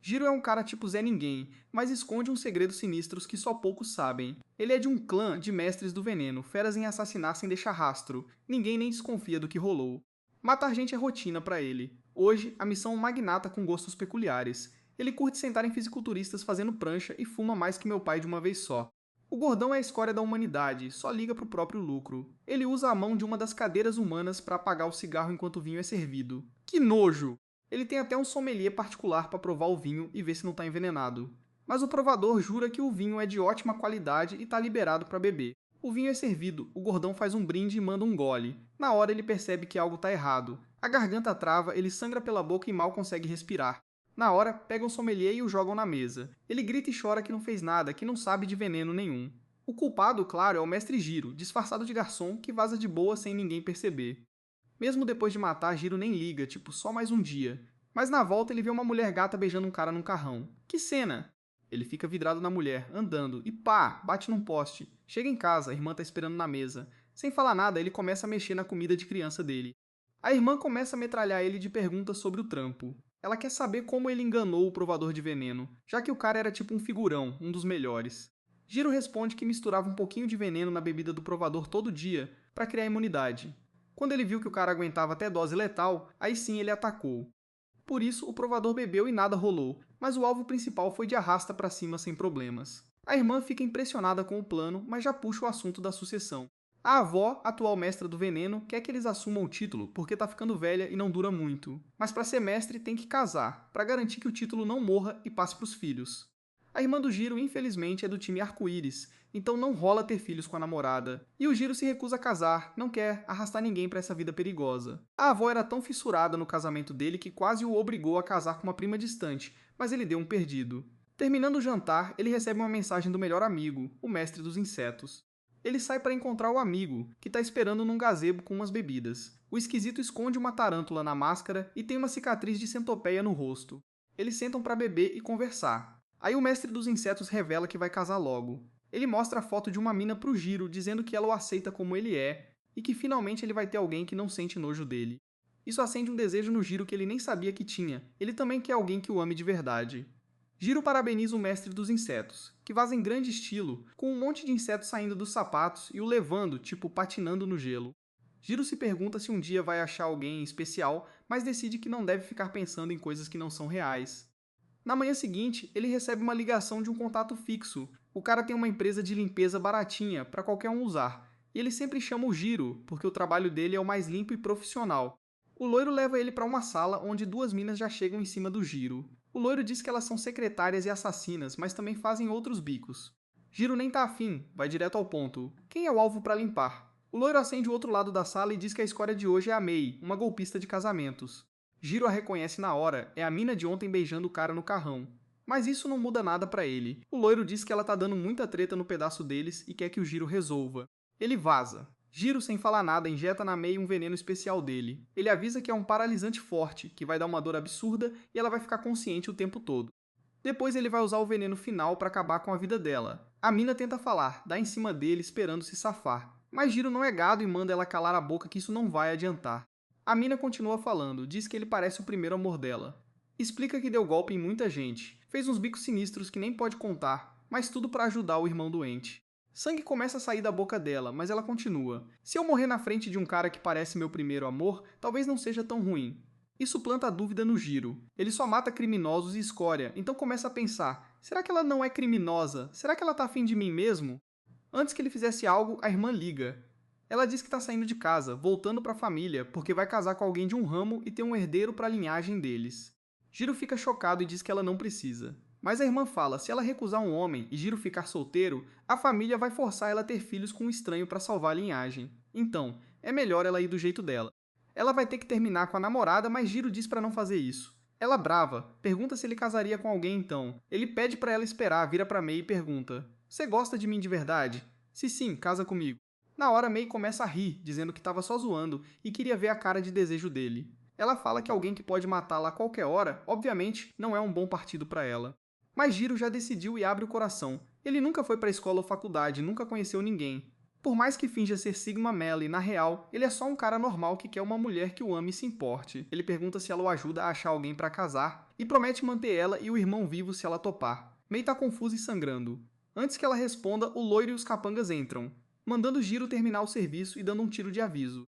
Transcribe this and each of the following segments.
Jiro é um cara tipo Zé Ninguém, mas esconde uns segredos sinistros que só poucos sabem. Ele é de um clã de mestres do veneno, feras em assassinar sem deixar rastro. Ninguém nem desconfia do que rolou. Matar gente é rotina pra ele. Hoje, a missão é um magnata com gostos peculiares. Ele curte sentar em fisiculturistas fazendo prancha e fuma mais que meu pai de uma vez só. O gordão é a escória da humanidade, só liga pro próprio lucro. Ele usa a mão de uma das cadeiras humanas para apagar o cigarro enquanto o vinho é servido. Que nojo! Ele tem até um sommelier particular para provar o vinho e ver se não está envenenado. Mas o provador jura que o vinho é de ótima qualidade e está liberado para beber. O vinho é servido, o gordão faz um brinde e manda um gole. Na hora ele percebe que algo está errado. A garganta trava, ele sangra pela boca e mal consegue respirar. Na hora, pegam o sommelier e o jogam na mesa. Ele grita e chora que não fez nada, que não sabe de veneno nenhum. O culpado, claro, é o mestre Giro, disfarçado de garçom, que vaza de boa sem ninguém perceber. Mesmo depois de matar, Giro nem liga, tipo, só mais um dia. Mas na volta ele vê uma mulher gata beijando um cara num carrão. Que cena! Ele fica vidrado na mulher, andando, e pá, bate num poste. Chega em casa, a irmã tá esperando na mesa. Sem falar nada, ele começa a mexer na comida de criança dele. A irmã começa a metralhar ele de perguntas sobre o trampo. Ela quer saber como ele enganou o provador de veneno, já que o cara era tipo um figurão, um dos melhores. Giro responde que misturava um pouquinho de veneno na bebida do provador todo dia para criar imunidade. Quando ele viu que o cara aguentava até dose letal, aí sim ele atacou. Por isso, o provador bebeu e nada rolou, mas o alvo principal foi de arrasta para cima sem problemas. A irmã fica impressionada com o plano, mas já puxa o assunto da sucessão. A avó, atual mestra do veneno, quer que eles assumam o título porque tá ficando velha e não dura muito. Mas para ser mestre tem que casar, para garantir que o título não morra e passe para os filhos. A irmã do Giro, infelizmente, é do time Arco-Íris, então não rola ter filhos com a namorada. E o Giro se recusa a casar, não quer arrastar ninguém para essa vida perigosa. A avó era tão fissurada no casamento dele que quase o obrigou a casar com uma prima distante, mas ele deu um perdido. Terminando o jantar, ele recebe uma mensagem do melhor amigo, o mestre dos insetos. Ele sai para encontrar o amigo, que está esperando num gazebo com umas bebidas. O esquisito esconde uma tarântula na máscara e tem uma cicatriz de centopeia no rosto. Eles sentam para beber e conversar. Aí o mestre dos insetos revela que vai casar logo. Ele mostra a foto de uma mina pro Giro, dizendo que ela o aceita como ele é, e que finalmente ele vai ter alguém que não sente nojo dele. Isso acende um desejo no Giro que ele nem sabia que tinha. Ele também quer alguém que o ame de verdade. Giro parabeniza o mestre dos insetos, que vaza em grande estilo, com um monte de insetos saindo dos sapatos e o levando, tipo patinando no gelo. Giro se pergunta se um dia vai achar alguém especial, mas decide que não deve ficar pensando em coisas que não são reais. Na manhã seguinte, ele recebe uma ligação de um contato fixo. O cara tem uma empresa de limpeza baratinha para qualquer um usar. E ele sempre chama o Giro, porque o trabalho dele é o mais limpo e profissional. O loiro leva ele para uma sala onde duas minas já chegam em cima do Giro. O loiro diz que elas são secretárias e assassinas, mas também fazem outros bicos. Giro nem tá afim, vai direto ao ponto. Quem é o alvo para limpar? O loiro acende o outro lado da sala e diz que a escória de hoje é a May, uma golpista de casamentos. Giro a reconhece na hora, é a mina de ontem beijando o cara no carrão. Mas isso não muda nada pra ele. O loiro diz que ela tá dando muita treta no pedaço deles e quer que o Giro resolva. Ele vaza. Giro, sem falar nada, injeta na May um veneno especial dele. Ele avisa que é um paralisante forte, que vai dar uma dor absurda e ela vai ficar consciente o tempo todo. Depois ele vai usar o veneno final para acabar com a vida dela. A mina tenta falar, dá em cima dele esperando se safar. Mas Giro não é gado e manda ela calar a boca que isso não vai adiantar. A mina continua falando, diz que ele parece o primeiro amor dela. Explica que deu golpe em muita gente, fez uns bicos sinistros que nem pode contar, mas tudo para ajudar o irmão doente. Sangue começa a sair da boca dela, mas ela continua. Se eu morrer na frente de um cara que parece meu primeiro amor, talvez não seja tão ruim. Isso planta a dúvida no Giro. Ele só mata criminosos e escória, então começa a pensar, será que ela não é criminosa? Será que ela tá afim de mim mesmo? Antes que ele fizesse algo, a irmã liga. Ela diz que está saindo de casa, voltando para a família, porque vai casar com alguém de um ramo e ter um herdeiro para a linhagem deles. Giro fica chocado e diz que ela não precisa. Mas a irmã fala, se ela recusar um homem e Giro ficar solteiro, a família vai forçar ela a ter filhos com um estranho para salvar a linhagem. Então, é melhor ela ir do jeito dela. Ela vai ter que terminar com a namorada, mas Giro diz para não fazer isso. Ela brava, pergunta se ele casaria com alguém então. Ele pede para ela esperar, vira para May e pergunta, você gosta de mim de verdade? Se sim, casa comigo. Na hora, May começa a rir, dizendo que estava só zoando e queria ver a cara de desejo dele. Ela fala que alguém que pode matá-la a qualquer hora, obviamente, não é um bom partido para ela. Mas Giro já decidiu e abre o coração. Ele nunca foi para a escola ou faculdade, nunca conheceu ninguém. Por mais que finja ser Sigma Melly, na real, ele é só um cara normal que quer uma mulher que o ame e se importe. Ele pergunta se ela o ajuda a achar alguém para casar, e promete manter ela e o irmão vivos se ela topar. Mei tá confusa e sangrando. Antes que ela responda, o loiro e os capangas entram, mandando Jiro terminar o serviço e dando um tiro de aviso.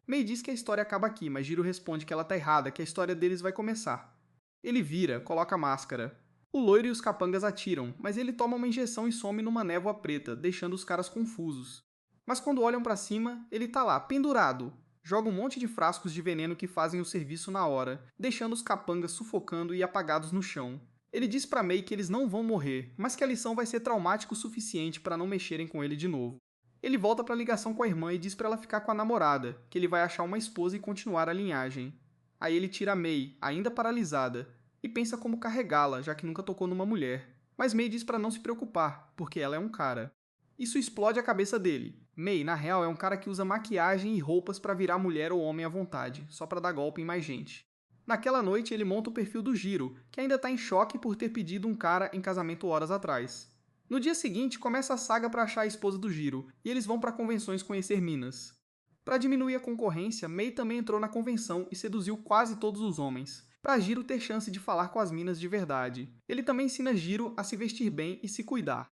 Mei diz que a história acaba aqui, mas Jiro responde que ela tá errada, que a história deles vai começar. Ele vira, coloca a máscara. O loiro e os capangas atiram, mas ele toma uma injeção e some numa névoa preta, deixando os caras confusos. Mas quando olham pra cima, ele tá lá, pendurado. Joga um monte de frascos de veneno que fazem o serviço na hora, deixando os capangas sufocando e apagados no chão. Ele diz pra Mei que eles não vão morrer, mas que a lição vai ser traumática o suficiente para não mexerem com ele de novo. Ele volta pra ligação com a irmã e diz pra ela ficar com a namorada, que ele vai achar uma esposa e continuar a linhagem. Aí ele tira a Mei, ainda paralisada, e pensa como carregá-la, já que nunca tocou numa mulher. Mas Mei diz pra não se preocupar, porque ela é um cara. Isso explode a cabeça dele. Mei, na real, é um cara que usa maquiagem e roupas pra virar mulher ou homem à vontade, só pra dar golpe em mais gente. Naquela noite, ele monta o perfil do Jiro, que ainda tá em choque por ter pedido um cara em casamento horas atrás. No dia seguinte, começa a saga pra achar a esposa do Jiro, e eles vão pra convenções conhecer minas. Pra diminuir a concorrência, Mei também entrou na convenção e seduziu quase todos os homens, pra Jiro ter chance de falar com as minas de verdade. Ele também ensina Jiro a se vestir bem e se cuidar.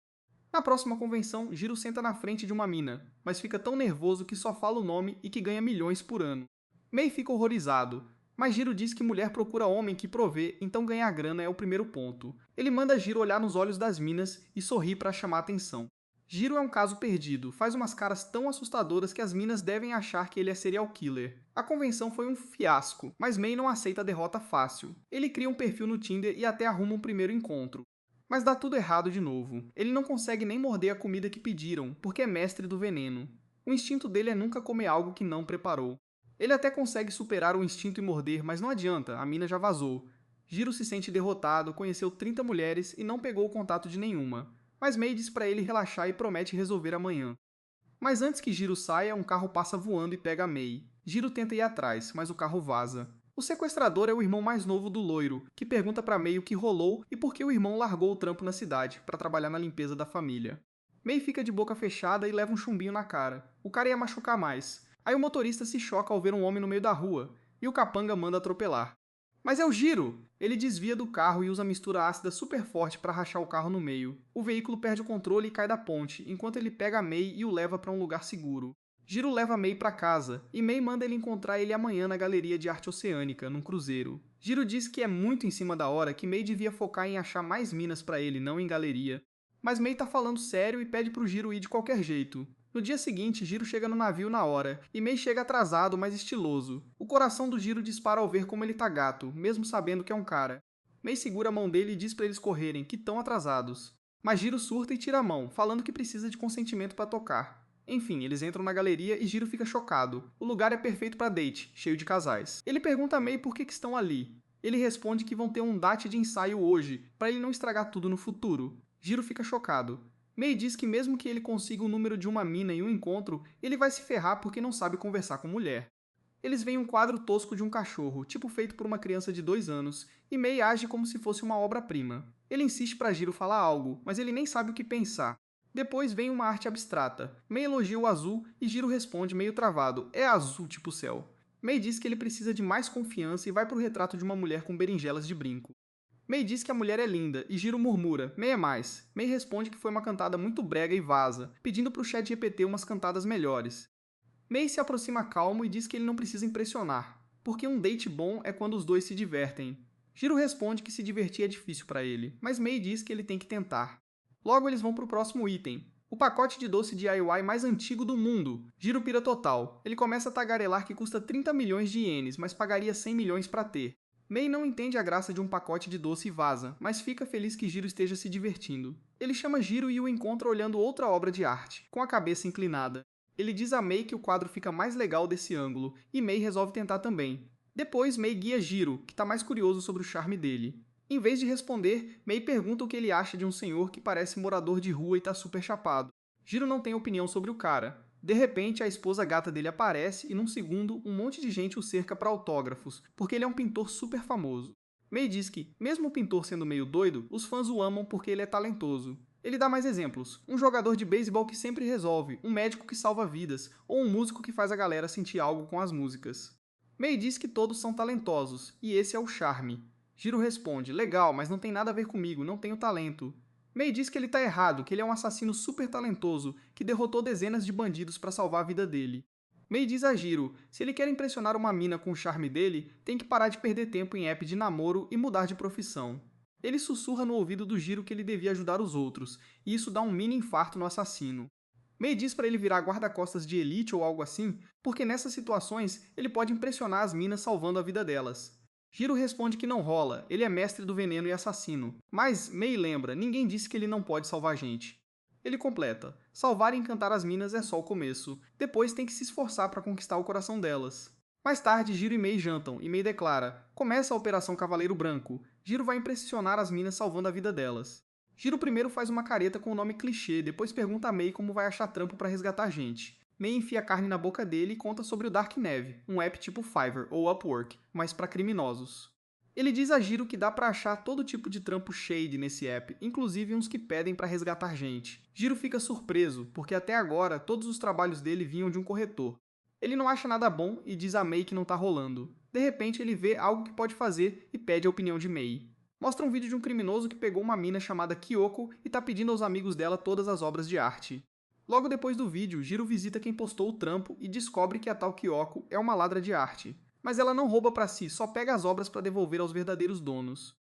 Na próxima convenção, Jiro senta na frente de uma mina, mas fica tão nervoso que só fala o nome e que ganha milhões por ano. Mei fica horrorizado, mas Jiro diz que mulher procura homem que provê, então ganhar grana é o primeiro ponto. Ele manda Jiro olhar nos olhos das minas e sorrir para chamar atenção. Jiro é um caso perdido, faz umas caras tão assustadoras que as minas devem achar que ele é serial killer. A convenção foi um fiasco, mas Mei não aceita a derrota fácil. Ele cria um perfil no Tinder e até arruma um primeiro encontro. Mas dá tudo errado de novo. Ele não consegue nem morder a comida que pediram, porque é mestre do veneno. O instinto dele é nunca comer algo que não preparou. Ele até consegue superar o instinto e morder, mas não adianta, a mina já vazou. Jiro se sente derrotado, conheceu 30 mulheres e não pegou o contato de nenhuma. Mas Mei diz pra ele relaxar e promete resolver amanhã. Mas antes que Jiro saia, um carro passa voando e pega Mei. Jiro tenta ir atrás, mas o carro vaza. O sequestrador é o irmão mais novo do loiro, que pergunta pra Mei o que rolou e por que o irmão largou o trampo na cidade, pra trabalhar na limpeza da família. Mei fica de boca fechada e leva um chumbinho na cara. O cara ia machucar mais. Aí o motorista se choca ao ver um homem no meio da rua, e o capanga manda atropelar. Mas é o Jiro! Ele desvia do carro e usa mistura ácida super forte para rachar o carro no meio. O veículo perde o controle e cai da ponte, enquanto ele pega a Mei e o leva para um lugar seguro. Jiro leva Mei para casa, e Mei manda ele encontrar ele amanhã na Galeria de Arte Oceânica, num cruzeiro. Jiro diz que é muito em cima da hora, que Mei devia focar em achar mais minas para ele, não em galeria. Mas Mei tá falando sério e pede pro Jiro ir de qualquer jeito. No dia seguinte, Jiro chega no navio na hora, e Mei chega atrasado, mas estiloso. O coração do Jiro dispara ao ver como ele tá gato, mesmo sabendo que é um cara. Mei segura a mão dele e diz pra eles correrem, que tão atrasados. Mas Jiro surta e tira a mão, falando que precisa de consentimento para tocar. Enfim, eles entram na galeria e Jiro fica chocado. O lugar é perfeito para date, cheio de casais. Ele pergunta a Mei por que estão ali. Ele responde que vão ter um date de ensaio hoje, para ele não estragar tudo no futuro. Jiro fica chocado. Mei diz que mesmo que ele consiga o número de uma mina em um encontro, ele vai se ferrar porque não sabe conversar com mulher. Eles veem um quadro tosco de um cachorro, tipo feito por uma criança de 2 anos, e Mei age como se fosse uma obra-prima. Ele insiste para Jiro falar algo, mas ele nem sabe o que pensar. Depois vem uma arte abstrata. Mei elogia o azul e Jiro responde meio travado, é azul tipo céu. Mei diz que ele precisa de mais confiança e vai pro retrato de uma mulher com berinjelas de brinco. Mei diz que a mulher é linda, e Jiro murmura, Mei é mais. Mei responde que foi uma cantada muito brega e vaza, pedindo pro ChatGPT umas cantadas melhores. Mei se aproxima calmo e diz que ele não precisa impressionar, porque um date bom é quando os dois se divertem. Jiro responde que se divertir é difícil para ele, mas Mei diz que ele tem que tentar. Logo eles vão pro próximo item, o pacote de doce DIY mais antigo do mundo. Jiro pira total. Ele começa a tagarelar que custa 30 milhões de ienes, mas pagaria 100 milhões para ter. Mei não entende a graça de um pacote de doce e vaza, mas fica feliz que Jiro esteja se divertindo. Ele chama Jiro e o encontra olhando outra obra de arte, com a cabeça inclinada. Ele diz a Mei que o quadro fica mais legal desse ângulo, e Mei resolve tentar também. Depois, Mei guia Jiro, que está mais curioso sobre o charme dele. Em vez de responder, Mei pergunta o que ele acha de um senhor que parece morador de rua e está super chapado. Jiro não tem opinião sobre o cara. De repente, a esposa gata dele aparece e, num segundo, um monte de gente o cerca para autógrafos, porque ele é um pintor super famoso. Mei diz que, mesmo o pintor sendo meio doido, os fãs o amam porque ele é talentoso. Ele dá mais exemplos. Um jogador de beisebol que sempre resolve, um médico que salva vidas, ou um músico que faz a galera sentir algo com as músicas. Mei diz que todos são talentosos, e esse é o charme. Jiro responde, legal, mas não tem nada a ver comigo, não tenho talento. Mei diz que ele tá errado, que ele é um assassino super talentoso, que derrotou dezenas de bandidos para salvar a vida dele. Mei diz a Jiro, se ele quer impressionar uma mina com o charme dele, tem que parar de perder tempo em app de namoro e mudar de profissão. Ele sussurra no ouvido do Jiro que ele devia ajudar os outros, e isso dá um mini infarto no assassino. Mei diz para ele virar guarda-costas de elite ou algo assim, porque nessas situações ele pode impressionar as minas salvando a vida delas. Jiro responde que não rola, ele é mestre do veneno e assassino. Mas Mei lembra, ninguém disse que ele não pode salvar gente. Ele completa, salvar e encantar as minas é só o começo, depois tem que se esforçar para conquistar o coração delas. Mais tarde, Jiro e Mei jantam, e Mei declara, começa a Operação Cavaleiro Branco, Jiro vai impressionar as minas salvando a vida delas. Jiro primeiro faz uma careta com o nome clichê, depois pergunta a Mei como vai achar trampo para resgatar gente. Mei enfia carne na boca dele e conta sobre o Dark Neve, um app tipo Fiverr ou Upwork, mas para criminosos. Ele diz a Jiro que dá pra achar todo tipo de trampo shady nesse app, inclusive uns que pedem pra resgatar gente. Jiro fica surpreso, porque até agora todos os trabalhos dele vinham de um corretor. Ele não acha nada bom e diz a Mei que não tá rolando. De repente ele vê algo que pode fazer e pede a opinião de Mei. Mostra um vídeo de um criminoso que pegou uma mina chamada Kyoko e tá pedindo aos amigos dela todas as obras de arte. Logo depois do vídeo, Jiro visita quem postou o trampo e descobre que a tal Kyoko é uma ladra de arte. Mas ela não rouba para si, só pega as obras para devolver aos verdadeiros donos.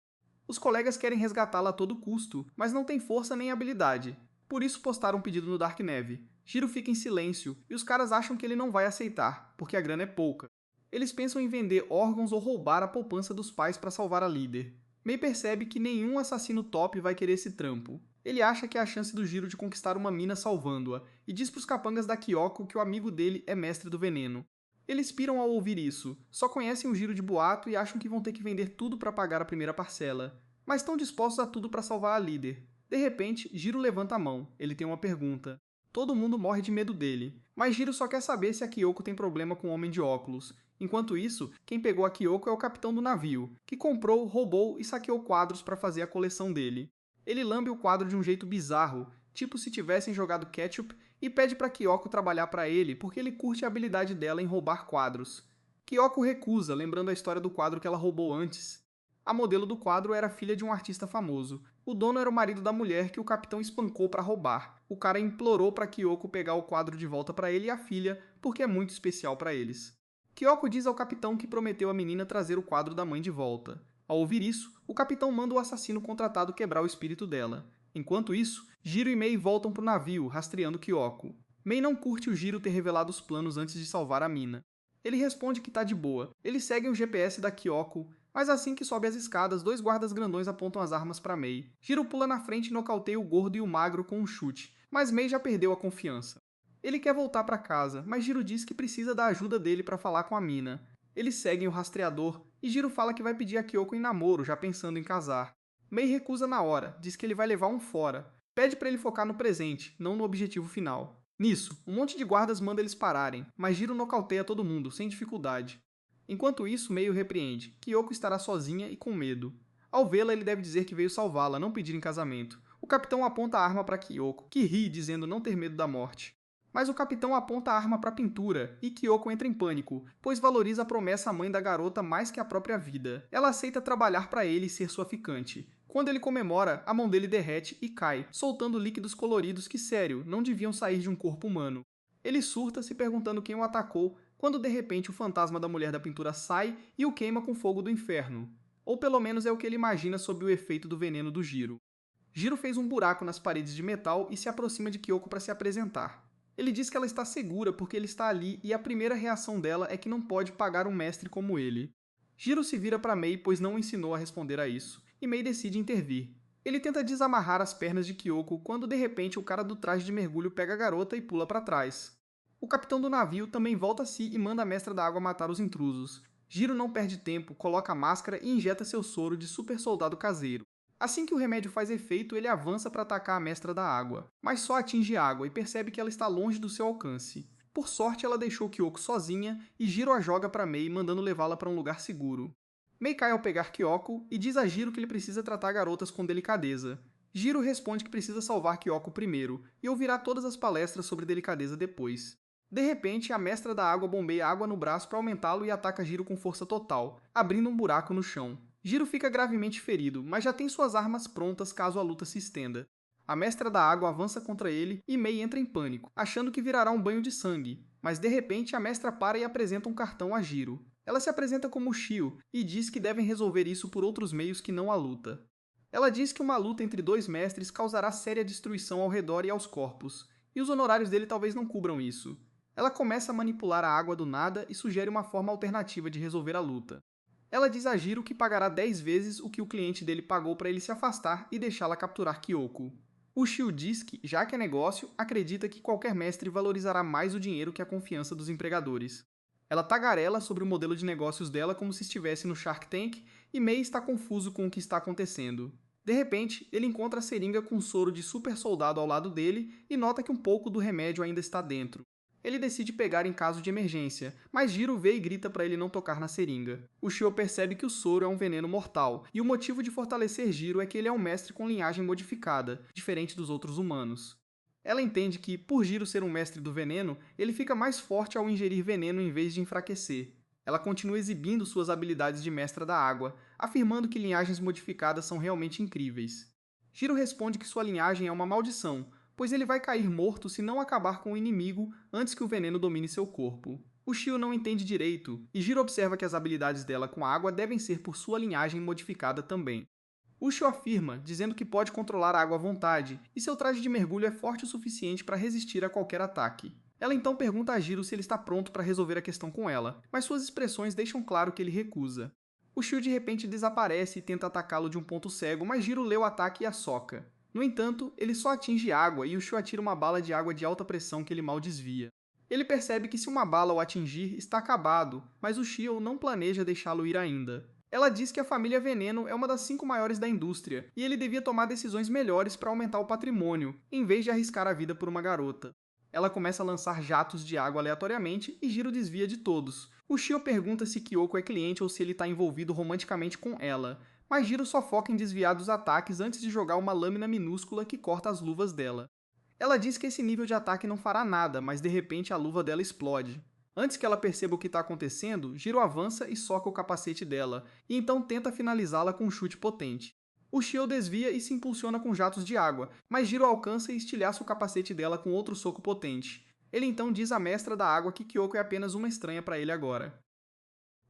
Os colegas querem resgatá-la a todo custo, mas não tem força nem habilidade. Por isso postaram um pedido no Dark Neve. Jiro fica em silêncio e os caras acham que ele não vai aceitar, porque a grana é pouca. Eles pensam em vender órgãos ou roubar a poupança dos pais para salvar a líder. Mei percebe que nenhum assassino top vai querer esse trampo. Ele acha que é a chance do Jiro de conquistar uma mina salvando-a, e diz pros capangas da Kyoko que o amigo dele é mestre do veneno. Eles piram ao ouvir isso, só conhecem o Jiro de boato e acham que vão ter que vender tudo para pagar a primeira parcela. Mas estão dispostos a tudo para salvar a líder. De repente, Jiro levanta a mão, ele tem uma pergunta. Todo mundo morre de medo dele, mas Jiro só quer saber se a Kyoko tem problema com o homem de óculos. Enquanto isso, quem pegou a Kyoko é o capitão do navio, que comprou, roubou e saqueou quadros para fazer a coleção dele. Ele lambe o quadro de um jeito bizarro, tipo se tivessem jogado ketchup, e pede para Kyoko trabalhar para ele porque ele curte a habilidade dela em roubar quadros. Kyoko recusa, lembrando a história do quadro que ela roubou antes. A modelo do quadro era filha de um artista famoso. O dono era o marido da mulher que o capitão espancou para roubar. O cara implorou para Kyoko pegar o quadro de volta para ele e a filha, porque é muito especial para eles. Kyoko diz ao capitão que prometeu à menina trazer o quadro da mãe de volta. Ao ouvir isso, o capitão manda o assassino contratado quebrar o espírito dela. Enquanto isso, Jiro e Mei voltam pro navio, rastreando Kyoko. Mei não curte o Jiro ter revelado os planos antes de salvar a mina. Ele responde que tá de boa. Eles seguem o GPS da Kyoko, mas assim que sobe as escadas, dois guardas grandões apontam as armas para Mei. Jiro pula na frente e nocauteia o gordo e o magro com um chute, mas Mei já perdeu a confiança. Ele quer voltar para casa, mas Jiro diz que precisa da ajuda dele para falar com a mina. Eles seguem o rastreador e Jiro fala que vai pedir a Kyoko em namoro, já pensando em casar. Mei recusa na hora, diz que ele vai levar um fora. Pede para ele focar no presente, não no objetivo final. Nisso, um monte de guardas manda eles pararem, mas Jiro nocauteia todo mundo, sem dificuldade. Enquanto isso, Mei o repreende. Kyoko estará sozinha e com medo. Ao vê-la, ele deve dizer que veio salvá-la, não pedir em casamento. O capitão aponta a arma para Kyoko, que ri, dizendo não ter medo da morte. Mas o capitão aponta a arma para a pintura, e Kyoko entra em pânico, pois valoriza a promessa à mãe da garota mais que a própria vida. Ela aceita trabalhar para ele e ser sua ficante. Quando ele comemora, a mão dele derrete e cai, soltando líquidos coloridos que, sério, não deviam sair de um corpo humano. Ele surta, se perguntando quem o atacou, quando de repente o fantasma da mulher da pintura sai e o queima com fogo do inferno. Ou pelo menos é o que ele imagina sob o efeito do veneno do Jiro. Jiro fez um buraco nas paredes de metal e se aproxima de Kyoko para se apresentar. Ele diz que ela está segura porque ele está ali e a primeira reação dela é que não pode pagar um mestre como ele. Jiro se vira para Mei, pois não o ensinou a responder a isso, e Mei decide intervir. Ele tenta desamarrar as pernas de Kyoko quando de repente o cara do traje de mergulho pega a garota e pula para trás. O capitão do navio também volta a si e manda a mestra da água matar os intrusos. Jiro não perde tempo, coloca a máscara e injeta seu soro de super soldado caseiro. Assim que o remédio faz efeito, ele avança para atacar a mestra da água, mas só atinge água e percebe que ela está longe do seu alcance. Por sorte, ela deixou Kyoko sozinha e Jiro a joga para Mei, mandando levá-la para um lugar seguro. Mei cai ao pegar Kyoko e diz a Jiro que ele precisa tratar garotas com delicadeza. Jiro responde que precisa salvar Kyoko primeiro e ouvirá todas as palestras sobre delicadeza depois. De repente, a mestra da água bombeia água no braço para aumentá-lo e ataca Jiro com força total, abrindo um buraco no chão. Jiro fica gravemente ferido, mas já tem suas armas prontas caso a luta se estenda. A Mestra da Água avança contra ele e Mei entra em pânico, achando que virará um banho de sangue, mas de repente a Mestra para e apresenta um cartão a Jiro. Ela se apresenta como Shio e diz que devem resolver isso por outros meios que não a luta. Ela diz que uma luta entre dois mestres causará séria destruição ao redor e aos corpos, e os honorários dele talvez não cubram isso. Ela começa a manipular a água do nada e sugere uma forma alternativa de resolver a luta. Ela diz a Jiro que pagará 10 vezes o que o cliente dele pagou para ele se afastar e deixá-la capturar Kyoko. O Shio diz que, já que é negócio, acredita que qualquer mestre valorizará mais o dinheiro que a confiança dos empregadores. Ela tagarela sobre o modelo de negócios dela como se estivesse no Shark Tank e Mei está confuso com o que está acontecendo. De repente, ele encontra a seringa com um soro de super soldado ao lado dele e nota que um pouco do remédio ainda está dentro. Ele decide pegar em caso de emergência, mas Jiro vê e grita para ele não tocar na seringa. O Shio percebe que o soro é um veneno mortal, e o motivo de fortalecer Jiro é que ele é um mestre com linhagem modificada, diferente dos outros humanos. Ela entende que, por Jiro ser um mestre do veneno, ele fica mais forte ao ingerir veneno em vez de enfraquecer. Ela continua exibindo suas habilidades de mestra da água, afirmando que linhagens modificadas são realmente incríveis. Jiro responde que sua linhagem é uma maldição, pois ele vai cair morto se não acabar com o inimigo antes que o veneno domine seu corpo. O Shio não entende direito, e Jiro observa que as habilidades dela com a água devem ser por sua linhagem modificada também. O Shio afirma, dizendo que pode controlar a água à vontade, e seu traje de mergulho é forte o suficiente para resistir a qualquer ataque. Ela então pergunta a Jiro se ele está pronto para resolver a questão com ela, mas suas expressões deixam claro que ele recusa. O Shio de repente desaparece e tenta atacá-lo de um ponto cego, mas Jiro lê o ataque e a soca. No entanto, ele só atinge água e o Shio atira uma bala de água de alta pressão que ele mal desvia. Ele percebe que se uma bala o atingir, está acabado, mas o Shio não planeja deixá-lo ir ainda. Ela diz que a família Veneno é uma das 5 maiores da indústria, e ele devia tomar decisões melhores para aumentar o patrimônio, em vez de arriscar a vida por uma garota. Ela começa a lançar jatos de água aleatoriamente e Jiro desvia de todos. O Shio pergunta se Kyoko é cliente ou se ele está envolvido romanticamente com ela, mas Jiro só foca em desviar dos ataques antes de jogar uma lâmina minúscula que corta as luvas dela. Ela diz que esse nível de ataque não fará nada, mas de repente a luva dela explode. Antes que ela perceba o que está acontecendo, Jiro avança e soca o capacete dela, e então tenta finalizá-la com um chute potente. O Shio desvia e se impulsiona com jatos de água, mas Jiro alcança e estilhaça o capacete dela com outro soco potente. Ele então diz à mestra da água que Kyoko é apenas uma estranha para ele agora.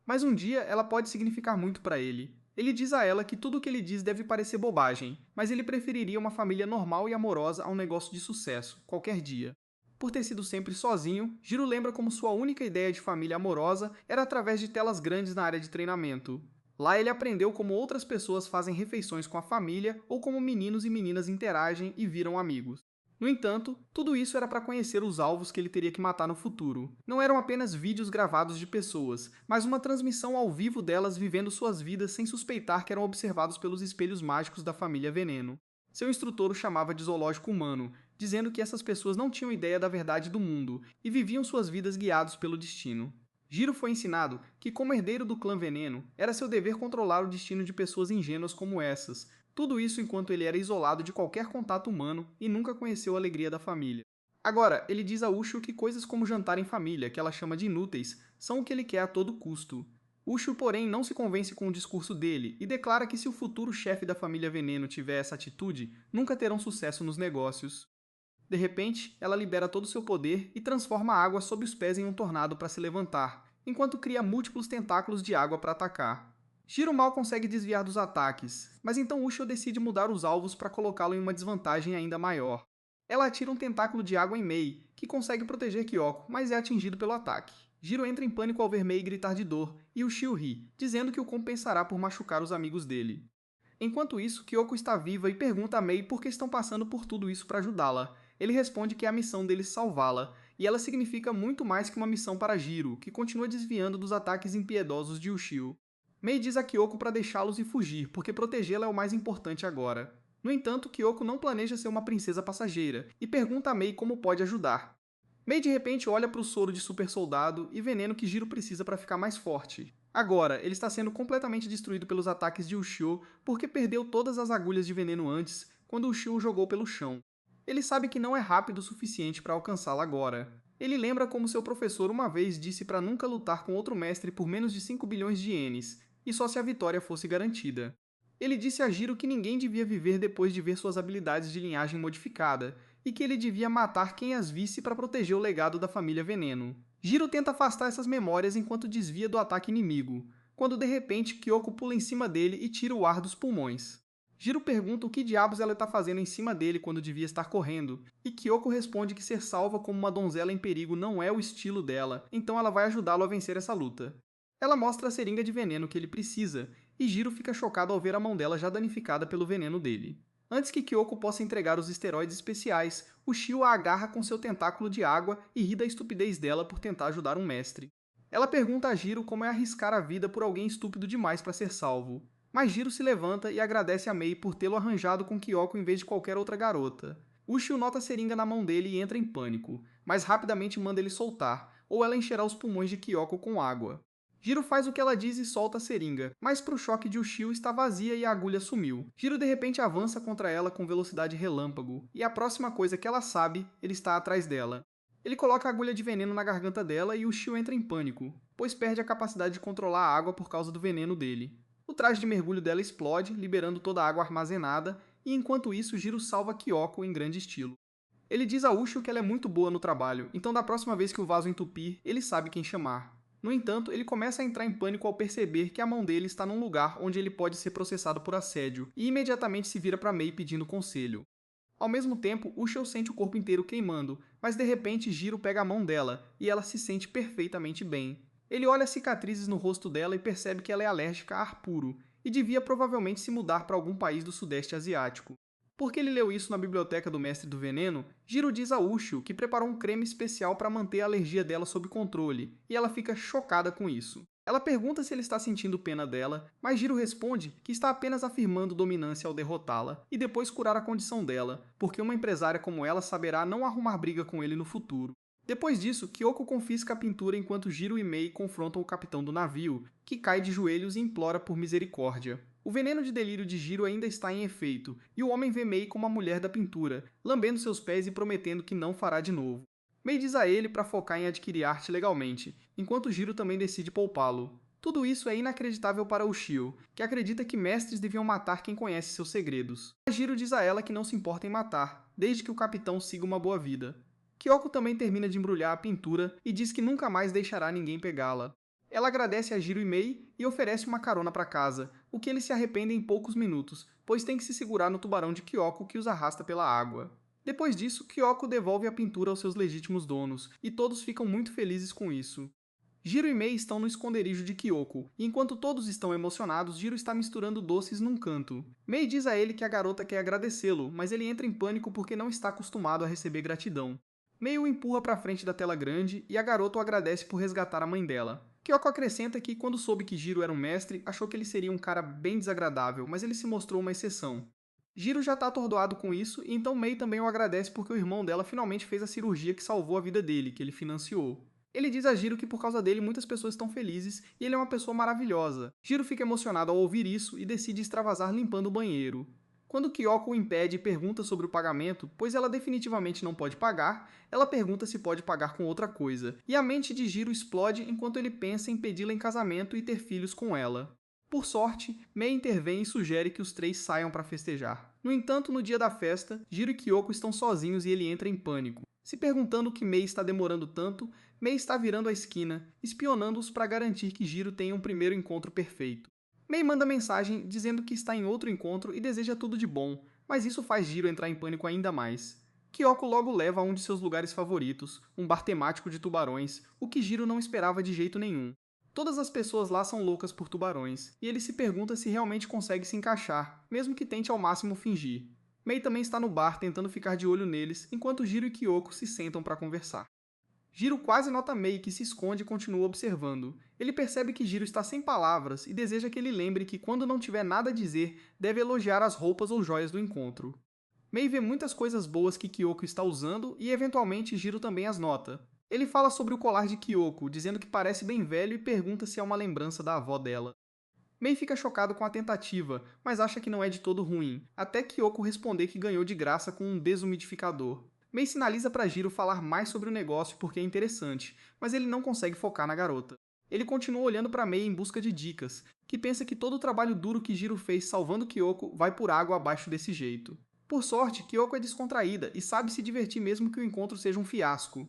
Mas um dia ela pode significar muito para ele. Ele diz a ela que tudo o que ele diz deve parecer bobagem, mas ele preferiria uma família normal e amorosa a um negócio de sucesso, qualquer dia. Por ter sido sempre sozinho, Jiro lembra como sua única ideia de família amorosa era através de telas grandes na área de treinamento. Lá ele aprendeu como outras pessoas fazem refeições com a família ou como meninos e meninas interagem e viram amigos. No entanto, tudo isso era para conhecer os alvos que ele teria que matar no futuro. Não eram apenas vídeos gravados de pessoas, mas uma transmissão ao vivo delas vivendo suas vidas sem suspeitar que eram observados pelos espelhos mágicos da família Veneno. Seu instrutor o chamava de zoológico humano, dizendo que essas pessoas não tinham ideia da verdade do mundo e viviam suas vidas guiados pelo destino. Jiro foi ensinado que, como herdeiro do clã Veneno, era seu dever controlar o destino de pessoas ingênuas como essas, tudo isso enquanto ele era isolado de qualquer contato humano e nunca conheceu a alegria da família. Agora, ele diz a Ushio que coisas como jantar em família, que ela chama de inúteis, são o que ele quer a todo custo. Ushio, porém, não se convence com o discurso dele e declara que se o futuro chefe da família Veneno tiver essa atitude, nunca terão sucesso nos negócios. De repente, ela libera todo o seu poder e transforma a água sob os pés em um tornado para se levantar, enquanto cria múltiplos tentáculos de água para atacar. Jiro mal consegue desviar dos ataques, mas então Ushio decide mudar os alvos para colocá-lo em uma desvantagem ainda maior. Ela atira um tentáculo de água em Mei, que consegue proteger Kyoko, mas é atingido pelo ataque. Jiro entra em pânico ao ver Mei gritar de dor, e Ushio ri, dizendo que o compensará por machucar os amigos dele. Enquanto isso, Kyoko está viva e pergunta a Mei por que estão passando por tudo isso para ajudá-la. Ele responde que é a missão deles salvá-la, e ela significa muito mais que uma missão para Jiro, que continua desviando dos ataques impiedosos de Ushio. Mei diz a Kyoko para deixá-los e fugir, porque protegê-la é o mais importante agora. No entanto, Kyoko não planeja ser uma princesa passageira, e pergunta a Mei como pode ajudar. Mei de repente olha para o soro de super soldado e veneno que Jiro precisa para ficar mais forte. Agora, ele está sendo completamente destruído pelos ataques de Ushio porque perdeu todas as agulhas de veneno antes, quando Ushio o jogou pelo chão. Ele sabe que não é rápido o suficiente para alcançá-la agora. Ele lembra como seu professor uma vez disse para nunca lutar com outro mestre por menos de 5 bilhões de ienes. e só se a vitória fosse garantida. Ele disse a Jiro que ninguém devia viver depois de ver suas habilidades de linhagem modificada, e que ele devia matar quem as visse para proteger o legado da família Veneno. Jiro tenta afastar essas memórias enquanto desvia do ataque inimigo, quando de repente Kyoko pula em cima dele e tira o ar dos pulmões. Jiro pergunta o que diabos ela está fazendo em cima dele quando devia estar correndo, e Kyoko responde que ser salva como uma donzela em perigo não é o estilo dela, então ela vai ajudá-lo a vencer essa luta. Ela mostra a seringa de veneno que ele precisa, e Jiro fica chocado ao ver a mão dela já danificada pelo veneno dele. Antes que Kyoko possa entregar os esteroides especiais, o Shio a agarra com seu tentáculo de água e ri da estupidez dela por tentar ajudar um mestre. Ela pergunta a Jiro como é arriscar a vida por alguém estúpido demais para ser salvo. Mas Jiro se levanta e agradece a Mei por tê-lo arranjado com Kyoko em vez de qualquer outra garota. O Shio nota a seringa na mão dele e entra em pânico, mas rapidamente manda ele soltar, ou ela encherá os pulmões de Kyoko com água. Jiro faz o que ela diz e solta a seringa, mas pro choque de Ushio está vazia e a agulha sumiu. Jiro de repente avança contra ela com velocidade relâmpago, e a próxima coisa que ela sabe, ele está atrás dela. Ele coloca a agulha de veneno na garganta dela e Ushio entra em pânico, pois perde a capacidade de controlar a água por causa do veneno dele. O traje de mergulho dela explode, liberando toda a água armazenada, e enquanto isso Jiro salva Kyoko em grande estilo. Ele diz a Ushio que ela é muito boa no trabalho, então da próxima vez que o vaso entupir, ele sabe quem chamar. No entanto, ele começa a entrar em pânico ao perceber que a mão dele está num lugar onde ele pode ser processado por assédio, e imediatamente se vira para Mei pedindo conselho. Ao mesmo tempo, Ushio sente o corpo inteiro queimando, mas de repente Jiro pega a mão dela, e ela se sente perfeitamente bem. Ele olha as cicatrizes no rosto dela e percebe que ela é alérgica a ar puro, e devia provavelmente se mudar para algum país do Sudeste Asiático. Porque ele leu isso na biblioteca do Mestre do Veneno, Jiro diz a Ushio que preparou um creme especial para manter a alergia dela sob controle, e ela fica chocada com isso. Ela pergunta se ele está sentindo pena dela, mas Jiro responde que está apenas afirmando dominância ao derrotá-la e depois curar a condição dela, porque uma empresária como ela saberá não arrumar briga com ele no futuro. Depois disso, Kyoko confisca a pintura enquanto Jiro e Mei confrontam o capitão do navio, que cai de joelhos e implora por misericórdia. O veneno de delírio de Jiro ainda está em efeito, e o homem vê Mei como a mulher da pintura, lambendo seus pés e prometendo que não fará de novo. Mei diz a ele para focar em adquirir arte legalmente, enquanto Jiro também decide poupá-lo. Tudo isso é inacreditável para Ushio, que acredita que mestres deviam matar quem conhece seus segredos. Mas Jiro diz a ela que não se importa em matar, desde que o capitão siga uma boa vida. Kyoko também termina de embrulhar a pintura e diz que nunca mais deixará ninguém pegá-la. Ela agradece a Jiro e Mei e oferece uma carona para casa, o que eles se arrependem em poucos minutos, pois tem que se segurar no tubarão de Kyoko que os arrasta pela água. Depois disso, Kyoko devolve a pintura aos seus legítimos donos, e todos ficam muito felizes com isso. Jiro e Mei estão no esconderijo de Kyoko, e enquanto todos estão emocionados, Jiro está misturando doces num canto. Mei diz a ele que a garota quer agradecê-lo, mas ele entra em pânico porque não está acostumado a receber gratidão. Mei o empurra para frente da tela grande e a garota o agradece por resgatar a mãe dela. Kyoko acrescenta que, quando soube que Jiro era um mestre, achou que ele seria um cara bem desagradável, mas ele se mostrou uma exceção. Jiro já está atordoado com isso, e então Mei também o agradece porque o irmão dela finalmente fez a cirurgia que salvou a vida dele, que ele financiou. Ele diz a Jiro que por causa dele muitas pessoas estão felizes e ele é uma pessoa maravilhosa. Jiro fica emocionado ao ouvir isso e decide extravasar limpando o banheiro. Quando Kyoko o impede e pergunta sobre o pagamento, pois ela definitivamente não pode pagar, ela pergunta se pode pagar com outra coisa, e a mente de Jiro explode enquanto ele pensa em pedi-la em casamento e ter filhos com ela. Por sorte, Mei intervém e sugere que os três saiam para festejar. No entanto, no dia da festa, Jiro e Kyoko estão sozinhos e ele entra em pânico. Se perguntando o que Mei está demorando tanto, Mei está virando a esquina, espionando-os para garantir que Jiro tenha um primeiro encontro perfeito. Mei manda mensagem dizendo que está em outro encontro e deseja tudo de bom, mas isso faz Jiro entrar em pânico ainda mais. Kyoko logo leva a um de seus lugares favoritos, um bar temático de tubarões, o que Jiro não esperava de jeito nenhum. Todas as pessoas lá são loucas por tubarões, e ele se pergunta se realmente consegue se encaixar, mesmo que tente ao máximo fingir. Mei também está no bar tentando ficar de olho neles, enquanto Jiro e Kyoko se sentam para conversar. Jiro quase nota Mei, que se esconde e continua observando. Ele percebe que Jiro está sem palavras e deseja que ele lembre que quando não tiver nada a dizer, deve elogiar as roupas ou joias do encontro. Mei vê muitas coisas boas que Kyoko está usando e eventualmente Jiro também as nota. Ele fala sobre o colar de Kyoko, dizendo que parece bem velho e pergunta se é uma lembrança da avó dela. Mei fica chocado com a tentativa, mas acha que não é de todo ruim, até Kyoko responder que ganhou de graça com um desumidificador. Mei sinaliza para Jiro falar mais sobre o negócio porque é interessante, mas ele não consegue focar na garota. Ele continua olhando para Mei em busca de dicas, que pensa que todo o trabalho duro que Jiro fez salvando Kyoko vai por água abaixo desse jeito. Por sorte, Kyoko é descontraída e sabe se divertir mesmo que o encontro seja um fiasco.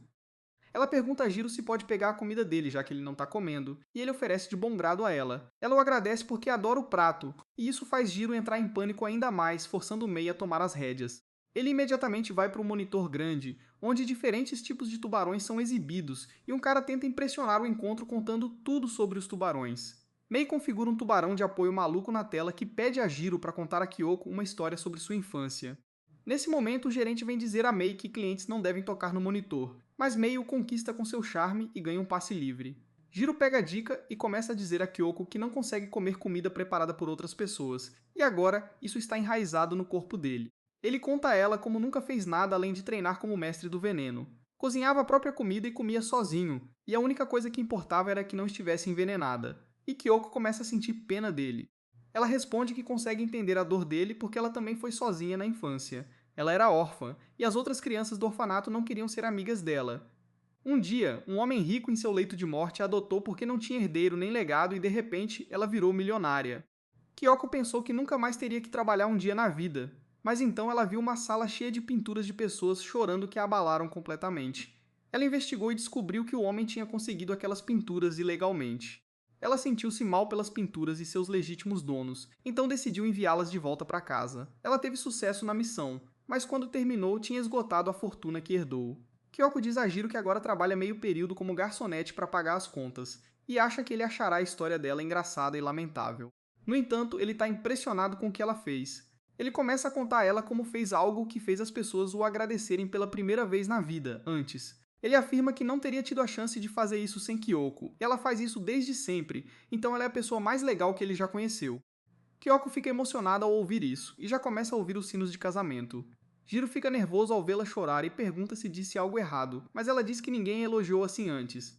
Ela pergunta a Jiro se pode pegar a comida dele, já que ele não está comendo, e ele oferece de bom grado a ela. Ela o agradece porque adora o prato, e isso faz Jiro entrar em pânico ainda mais, forçando Mei a tomar as rédeas. Ele imediatamente vai para um monitor grande, onde diferentes tipos de tubarões são exibidos, e um cara tenta impressionar o encontro contando tudo sobre os tubarões. Mei configura um tubarão de apoio maluco na tela que pede a Jiro para contar a Kyoko uma história sobre sua infância. Nesse momento, o gerente vem dizer a Mei que clientes não devem tocar no monitor, mas Mei o conquista com seu charme e ganha um passe livre. Jiro pega a dica e começa a dizer a Kyoko que não consegue comer comida preparada por outras pessoas, e agora isso está enraizado no corpo dele. Ele conta a ela como nunca fez nada além de treinar como mestre do veneno. Cozinhava a própria comida e comia sozinho, e a única coisa que importava era que não estivesse envenenada. E Kyoko começa a sentir pena dele. Ela responde que consegue entender a dor dele porque ela também foi sozinha na infância. Ela era órfã, e as outras crianças do orfanato não queriam ser amigas dela. Um dia, um homem rico em seu leito de morte a adotou porque não tinha herdeiro nem legado e de repente ela virou milionária. Kyoko pensou que nunca mais teria que trabalhar um dia na vida, mas então ela viu uma sala cheia de pinturas de pessoas chorando que a abalaram completamente. Ela investigou e descobriu que o homem tinha conseguido aquelas pinturas ilegalmente. Ela sentiu-se mal pelas pinturas e seus legítimos donos, então decidiu enviá-las de volta para casa. Ela teve sucesso na missão, mas quando terminou tinha esgotado a fortuna que herdou. Kyoko diz a Jiro que agora trabalha meio período como garçonete para pagar as contas, e acha que ele achará a história dela engraçada e lamentável. No entanto, ele está impressionado com o que ela fez. Ele começa a contar a ela como fez algo que fez as pessoas o agradecerem pela primeira vez na vida, antes. Ele afirma que não teria tido a chance de fazer isso sem Kyoko, e ela faz isso desde sempre, então ela é a pessoa mais legal que ele já conheceu. Kyoko fica emocionada ao ouvir isso, e já começa a ouvir os sinos de casamento. Jiro fica nervoso ao vê-la chorar e pergunta se disse algo errado, mas ela diz que ninguém a elogiou assim antes.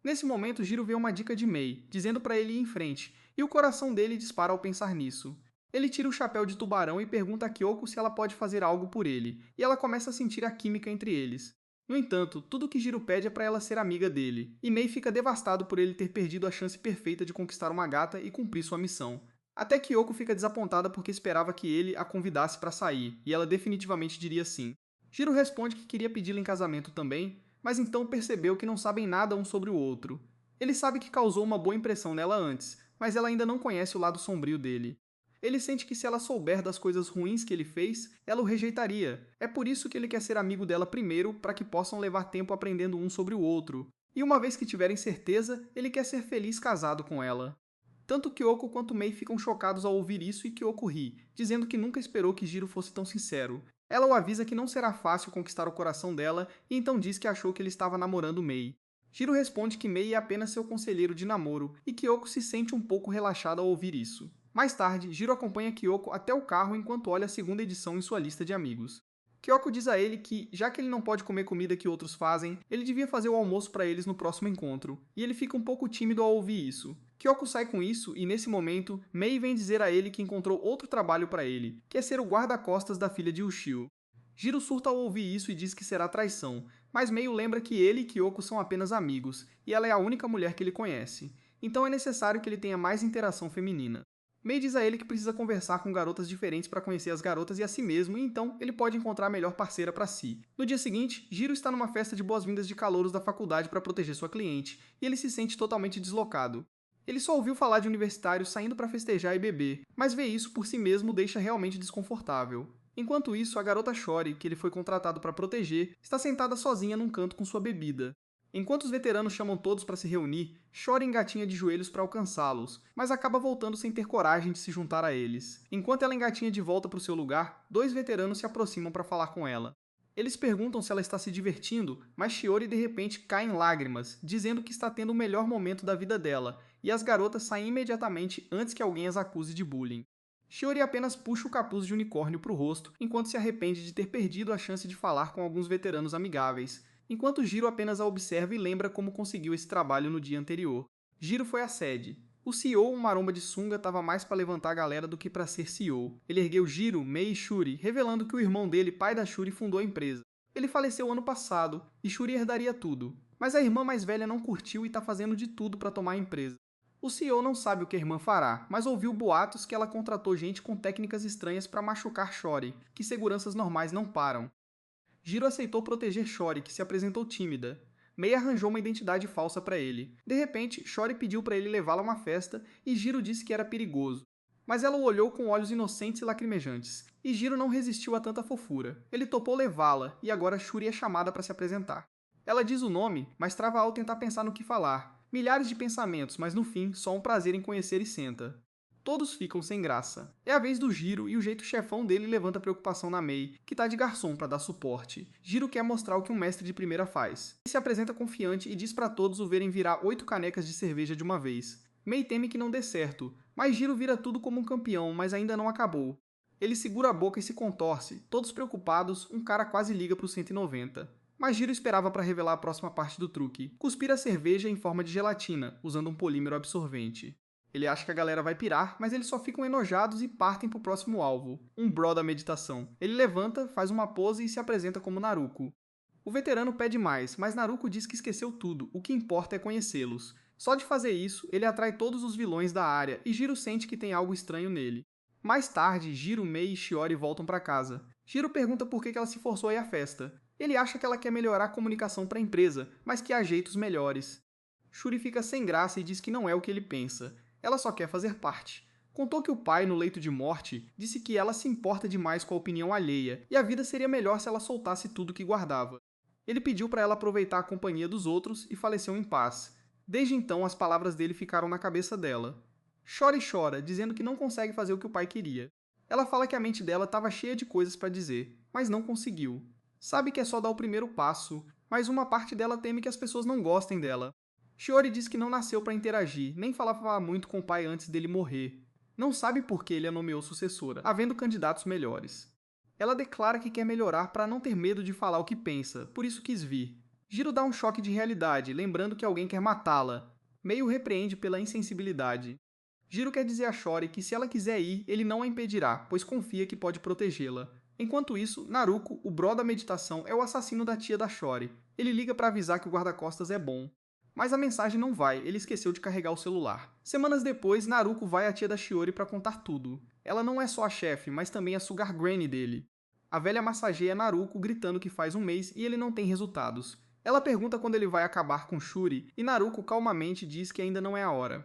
Nesse momento, Jiro vê uma dica de Mei, dizendo para ele ir em frente, e o coração dele dispara ao pensar nisso. Ele tira o chapéu de tubarão e pergunta a Kyoko se ela pode fazer algo por ele, e ela começa a sentir a química entre eles. No entanto, tudo que Jiro pede é para ela ser amiga dele, e Mei fica devastado por ele ter perdido a chance perfeita de conquistar uma gata e cumprir sua missão. Até Kyoko fica desapontada porque esperava que ele a convidasse para sair, e ela definitivamente diria sim. Jiro responde que queria pedi-la em casamento também, mas então percebeu que não sabem nada um sobre o outro. Ele sabe que causou uma boa impressão nela antes, mas ela ainda não conhece o lado sombrio dele. Ele sente que se ela souber das coisas ruins que ele fez, ela o rejeitaria. É por isso que ele quer ser amigo dela primeiro, para que possam levar tempo aprendendo um sobre o outro. E uma vez que tiverem certeza, ele quer ser feliz casado com ela. Tanto Kyoko quanto Mei ficam chocados ao ouvir isso e Kyoko ri, dizendo que nunca esperou que Jiro fosse tão sincero. Ela o avisa que não será fácil conquistar o coração dela e então diz que achou que ele estava namorando Mei. Jiro responde que Mei é apenas seu conselheiro de namoro e Kyoko se sente um pouco relaxada ao ouvir isso. Mais tarde, Jiro acompanha Kyoko até o carro enquanto olha a segunda edição em sua lista de amigos. Kyoko diz a ele que, já que ele não pode comer comida que outros fazem, ele devia fazer o almoço para eles no próximo encontro, e ele fica um pouco tímido ao ouvir isso. Kyoko sai com isso e, nesse momento, Mei vem dizer a ele que encontrou outro trabalho para ele, que é ser o guarda-costas da filha de Ushio. Jiro surta ao ouvir isso e diz que será traição, mas Mei o lembra que ele e Kyoko são apenas amigos, e ela é a única mulher que ele conhece. Então é necessário que ele tenha mais interação feminina. Mei diz a ele que precisa conversar com garotas diferentes para conhecer as garotas e a si mesmo, e então ele pode encontrar a melhor parceira para si. No dia seguinte, Jiro está numa festa de boas-vindas de calouros da faculdade para proteger sua cliente, e ele se sente totalmente deslocado. Ele só ouviu falar de universitários saindo para festejar e beber, mas ver isso por si mesmo o deixa realmente desconfortável. Enquanto isso, a garota Shori, que ele foi contratado para proteger, está sentada sozinha num canto com sua bebida. Enquanto os veteranos chamam todos para se reunir, Shori engatinha de joelhos para alcançá-los, mas acaba voltando sem ter coragem de se juntar a eles. Enquanto ela engatinha de volta para o seu lugar, dois veteranos se aproximam para falar com ela. Eles perguntam se ela está se divertindo, mas Shiori de repente cai em lágrimas, dizendo que está tendo o melhor momento da vida dela, e as garotas saem imediatamente antes que alguém as acuse de bullying. Shiori apenas puxa o capuz de unicórnio para o rosto, enquanto se arrepende de ter perdido a chance de falar com alguns veteranos amigáveis, enquanto Jiro apenas a observa e lembra como conseguiu esse trabalho no dia anterior. Jiro foi à sede. O CEO, um maromba de sunga, estava mais para levantar a galera do que para ser CEO. Ele ergueu Jiro, Mei e Shuri, revelando que o irmão dele, pai da Shuri, fundou a empresa. Ele faleceu ano passado, e Shuri herdaria tudo. Mas a irmã mais velha não curtiu e está fazendo de tudo para tomar a empresa. O CEO não sabe o que a irmã fará, mas ouviu boatos que ela contratou gente com técnicas estranhas para machucar Shori, que seguranças normais não param. Jiro aceitou proteger Shori, que se apresentou tímida. Mei arranjou uma identidade falsa para ele. De repente, Shori pediu para ele levá-la a uma festa e Jiro disse que era perigoso. Mas ela o olhou com olhos inocentes e lacrimejantes, e Jiro não resistiu a tanta fofura. Ele topou levá-la, e agora Shuri é chamada para se apresentar. Ela diz o nome, mas trava ao tentar pensar no que falar. Milhares de pensamentos, mas no fim, só um prazer em conhecer e senta. Todos ficam sem graça. É a vez do Jiro e o jeito chefão dele levanta preocupação na Mei, que tá de garçom para dar suporte. Jiro quer mostrar o que um mestre de primeira faz. Ele se apresenta confiante e diz para todos o verem virar 8 canecas de cerveja de uma vez. Mei teme que não dê certo, mas Jiro vira tudo como um campeão, mas ainda não acabou. Ele segura a boca e se contorce. Todos preocupados, um cara quase liga pro 190. Mas Jiro esperava para revelar a próxima parte do truque. Cuspir a cerveja em forma de gelatina, usando um polímero absorvente. Ele acha que a galera vai pirar, mas eles só ficam enojados e partem pro próximo alvo, um bro da meditação. Ele levanta, faz uma pose e se apresenta como Naruko. O veterano pede mais, mas Naruko diz que esqueceu tudo, o que importa é conhecê-los. Só de fazer isso, ele atrai todos os vilões da área e Jiro sente que tem algo estranho nele. Mais tarde, Jiro, Mei e Shiori voltam para casa. Jiro pergunta por que ela se forçou a ir à festa. Ele acha que ela quer melhorar a comunicação para a empresa, mas que há jeitos melhores. Shuri fica sem graça e diz que não é o que ele pensa. Ela só quer fazer parte. Contou que o pai, no leito de morte, disse que ela se importa demais com a opinião alheia e a vida seria melhor se ela soltasse tudo que guardava. Ele pediu para ela aproveitar a companhia dos outros e faleceu em paz. Desde então, as palavras dele ficaram na cabeça dela. Chora e chora, dizendo que não consegue fazer o que o pai queria. Ela fala que a mente dela estava cheia de coisas para dizer, mas não conseguiu. Sabe que é só dar o primeiro passo, mas uma parte dela teme que as pessoas não gostem dela. Shiori diz que não nasceu para interagir, nem falava muito com o pai antes dele morrer. Não sabe por que ele a nomeou sucessora, havendo candidatos melhores. Ela declara que quer melhorar para não ter medo de falar o que pensa, por isso quis vir. Jiro dá um choque de realidade, lembrando que alguém quer matá-la. Meio repreende pela insensibilidade. Jiro quer dizer a Shori que se ela quiser ir, ele não a impedirá, pois confia que pode protegê-la. Enquanto isso, Naruko, o bro da meditação, é o assassino da tia da Shori. Ele liga para avisar que o guarda-costas é bom. Mas a mensagem não vai, ele esqueceu de carregar o celular. Semanas depois, Naruko vai à tia da Shiori para contar tudo. Ela não é só a chefe, mas também a Sugar Granny dele. A velha massageia Naruko gritando que faz um mês e ele não tem resultados. Ela pergunta quando ele vai acabar com Shuri e Naruko calmamente diz que ainda não é a hora.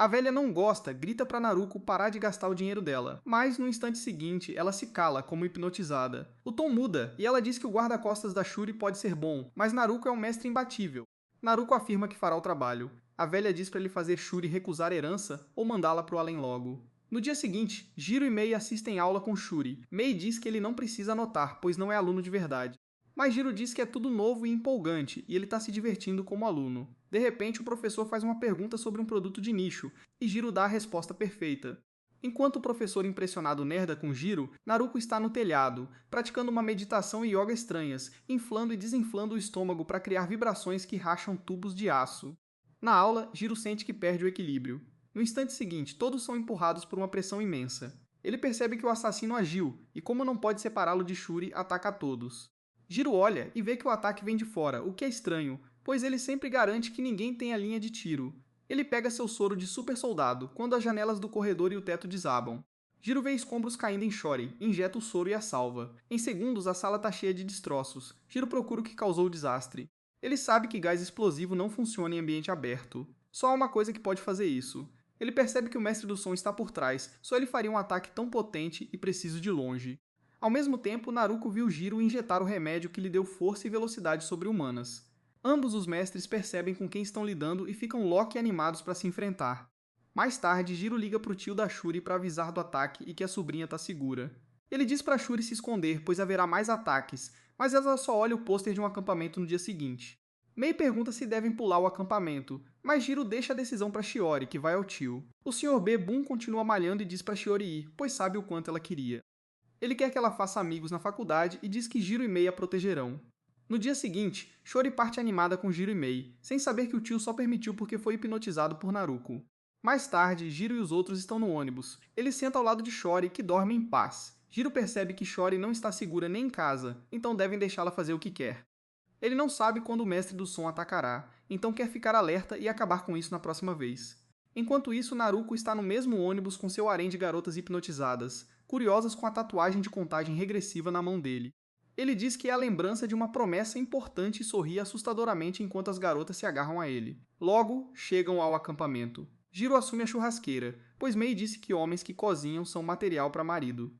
A velha não gosta, grita para Naruko parar de gastar o dinheiro dela, mas no instante seguinte ela se cala, como hipnotizada. O tom muda e ela diz que o guarda-costas da Shuri pode ser bom, mas Naruko é um mestre imbatível. Naruko afirma que fará o trabalho. A velha diz para ele fazer Shuri recusar a herança ou mandá-la pro além logo. No dia seguinte, Jiro e Mei assistem aula com Shuri. Mei diz que ele não precisa anotar, pois não é aluno de verdade. Mas Jiro diz que é tudo novo e empolgante, e ele está se divertindo como aluno. De repente, o professor faz uma pergunta sobre um produto de nicho, e Jiro dá a resposta perfeita. Enquanto o professor impressionado nerda com Jiro, Naruko está no telhado, praticando uma meditação e yoga estranhas, inflando e desinflando o estômago para criar vibrações que racham tubos de aço. Na aula, Jiro sente que perde o equilíbrio. No instante seguinte, todos são empurrados por uma pressão imensa. Ele percebe que o assassino agiu, e como não pode separá-lo de Shuri, ataca a todos. Jiro olha e vê que o ataque vem de fora, o que é estranho, pois ele sempre garante que ninguém tem a linha de tiro. Ele pega seu soro de super soldado, quando as janelas do corredor e o teto desabam. Jiro vê escombros caindo em Shori, injeta o soro e a salva. Em segundos, a sala está cheia de destroços. Jiro procura o que causou o desastre. Ele sabe que gás explosivo não funciona em ambiente aberto. Só há uma coisa que pode fazer isso. Ele percebe que o mestre do som está por trás, só ele faria um ataque tão potente e preciso de longe. Ao mesmo tempo, Naruko viu Jiro injetar o remédio que lhe deu força e velocidade sobre-humanas. Ambos os mestres percebem com quem estão lidando e ficam loucos e animados para se enfrentar. Mais tarde, Jiro liga pro tio da Shuri para avisar do ataque e que a sobrinha está segura. Ele diz para Shuri se esconder, pois haverá mais ataques, mas ela só olha o pôster de um acampamento no dia seguinte. Mei pergunta se devem pular o acampamento, mas Jiro deixa a decisão para Shiori, que vai ao tio. O Sr. B. Boom continua malhando e diz para Shiori ir, pois sabe o quanto ela queria. Ele quer que ela faça amigos na faculdade e diz que Jiro e Mei a protegerão. No dia seguinte, Shori parte animada com Jiro e Mei, sem saber que o tio só permitiu porque foi hipnotizado por Naruko. Mais tarde, Jiro e os outros estão no ônibus. Ele senta ao lado de Shori, que dorme em paz. Jiro percebe que Shori não está segura nem em casa, então devem deixá-la fazer o que quer. Ele não sabe quando o mestre do som atacará, então quer ficar alerta e acabar com isso na próxima vez. Enquanto isso, Naruko está no mesmo ônibus com seu harém de garotas hipnotizadas, curiosas com a tatuagem de contagem regressiva na mão dele. Ele diz que é a lembrança de uma promessa importante e sorri assustadoramente enquanto as garotas se agarram a ele. Logo, chegam ao acampamento. Jiro assume a churrasqueira, pois Mei disse que homens que cozinham são material para marido.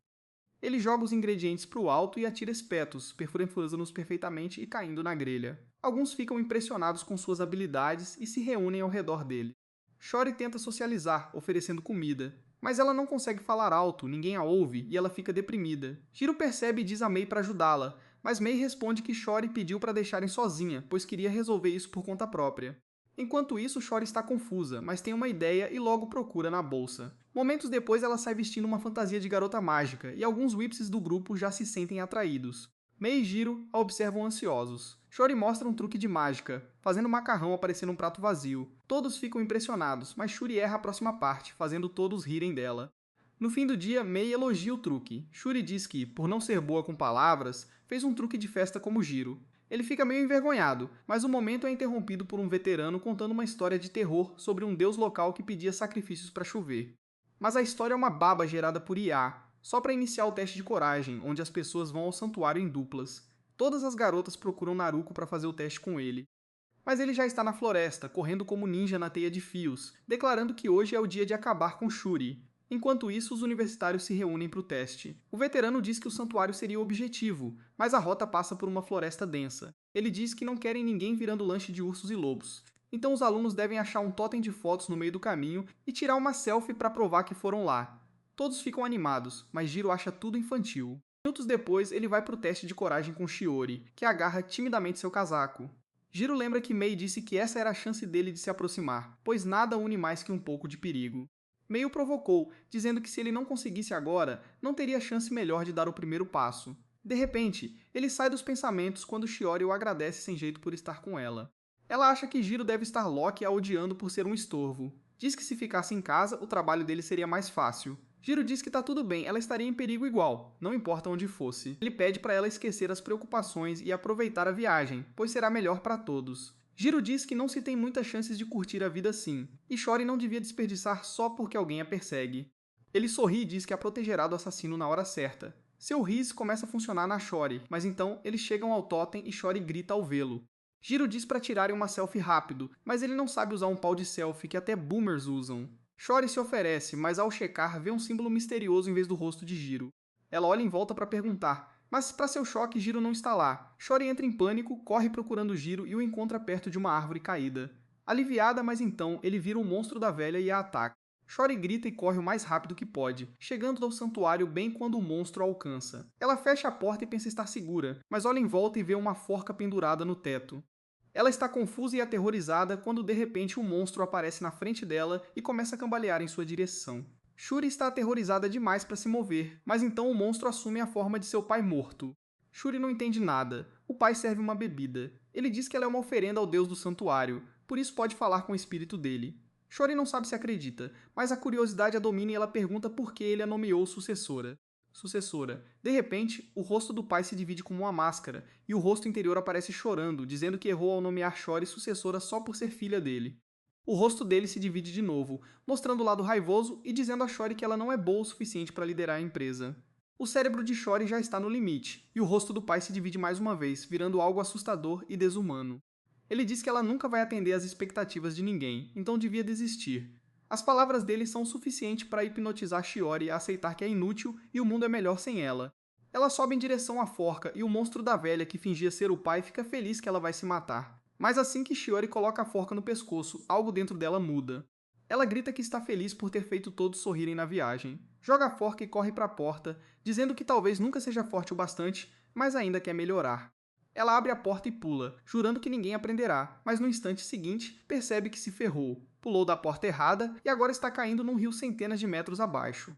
Ele joga os ingredientes para o alto e atira espetos, perfurando-os perfeitamente e caindo na grelha. Alguns ficam impressionados com suas habilidades e se reúnem ao redor dele. Shori tenta socializar, oferecendo comida, mas ela não consegue falar alto, ninguém a ouve e ela fica deprimida. Jiro percebe e diz a Mei para ajudá-la, mas Mei responde que Shori pediu para deixarem sozinha, pois queria resolver isso por conta própria. Enquanto isso, Shori está confusa, mas tem uma ideia e logo procura na bolsa. Momentos depois, ela sai vestindo uma fantasia de garota mágica e alguns whipsies do grupo já se sentem atraídos. Mei e Jiro a observam ansiosos. Shori mostra um truque de mágica, fazendo macarrão aparecer num prato vazio. Todos ficam impressionados, mas Shuri erra a próxima parte, fazendo todos rirem dela. No fim do dia, Mei elogia o truque. Shuri diz que, por não ser boa com palavras, fez um truque de festa como Jiro. Ele fica meio envergonhado, mas o momento é interrompido por um veterano contando uma história de terror sobre um deus local que pedia sacrifícios para chover. Mas a história é uma baba gerada por IA, só para iniciar o teste de coragem, onde as pessoas vão ao santuário em duplas. Todas as garotas procuram Naruko para fazer o teste com ele. Mas ele já está na floresta, correndo como ninja na teia de fios, declarando que hoje é o dia de acabar com Shuri. Enquanto isso, os universitários se reúnem para o teste. O veterano diz que o santuário seria o objetivo, mas a rota passa por uma floresta densa. Ele diz que não querem ninguém virando lanche de ursos e lobos. Então os alunos devem achar um totem de fotos no meio do caminho e tirar uma selfie para provar que foram lá. Todos ficam animados, mas Jiro acha tudo infantil. Minutos depois, ele vai para o teste de coragem com Shiori, que agarra timidamente seu casaco. Jiro lembra que Mei disse que essa era a chance dele de se aproximar, pois nada une mais que um pouco de perigo. Mei o provocou, dizendo que se ele não conseguisse agora, não teria chance melhor de dar o primeiro passo. De repente, ele sai dos pensamentos quando Shiori o agradece sem jeito por estar com ela. Ela acha que Jiro deve estar Loki a odiando por ser um estorvo. Diz que se ficasse em casa, o trabalho dele seria mais fácil. Jiro diz que tá tudo bem, ela estaria em perigo igual, não importa onde fosse. Ele pede para ela esquecer as preocupações e aproveitar a viagem, pois será melhor para todos. Jiro diz que não se tem muitas chances de curtir a vida assim, e Shori não devia desperdiçar só porque alguém a persegue. Ele sorri e diz que a protegerá do assassino na hora certa. Seu riso começa a funcionar na Shori, mas então eles chegam ao totem e Shori grita ao vê-lo. Jiro diz para tirarem uma selfie rápido, mas ele não sabe usar um pau de selfie que até boomers usam. Shori se oferece, mas ao checar vê um símbolo misterioso em vez do rosto de Jiro. Ela olha em volta para perguntar, mas para seu choque Jiro não está lá. Shori entra em pânico, corre procurando Jiro e o encontra perto de uma árvore caída. Aliviada, mas então ele vira um monstro da velha e a ataca. Shori grita e corre o mais rápido que pode, chegando ao santuário bem quando o monstro a alcança. Ela fecha a porta e pensa estar segura, mas olha em volta e vê uma forca pendurada no teto. Ela está confusa e aterrorizada quando de repente um monstro aparece na frente dela e começa a cambalear em sua direção. Shuri está aterrorizada demais para se mover, mas então o monstro assume a forma de seu pai morto. Shuri não entende nada. O pai serve uma bebida. Ele diz que ela é uma oferenda ao deus do santuário, por isso pode falar com o espírito dele. Shuri não sabe se acredita, mas a curiosidade a domina e ela pergunta por que ele a nomeou sucessora. De repente, o rosto do pai se divide como uma máscara, e o rosto interior aparece chorando, dizendo que errou ao nomear Shori sucessora só por ser filha dele. O rosto dele se divide de novo, mostrando o lado raivoso e dizendo a Shori que ela não é boa o suficiente para liderar a empresa. O cérebro de Shori já está no limite, e o rosto do pai se divide mais uma vez, virando algo assustador e desumano. Ele diz que ela nunca vai atender às expectativas de ninguém, então devia desistir. As palavras dele são o suficiente para hipnotizar Shiori a aceitar que é inútil e o mundo é melhor sem ela. Ela sobe em direção à forca e o monstro da velha que fingia ser o pai fica feliz que ela vai se matar. Mas assim que Shiori coloca a forca no pescoço, algo dentro dela muda. Ela grita que está feliz por ter feito todos sorrirem na viagem. Joga a forca e corre para a porta, dizendo que talvez nunca seja forte o bastante, mas ainda quer melhorar. Ela abre a porta e pula, jurando que ninguém aprenderá, mas no instante seguinte percebe que se ferrou. Pulou da porta errada e agora está caindo num rio centenas de metros abaixo.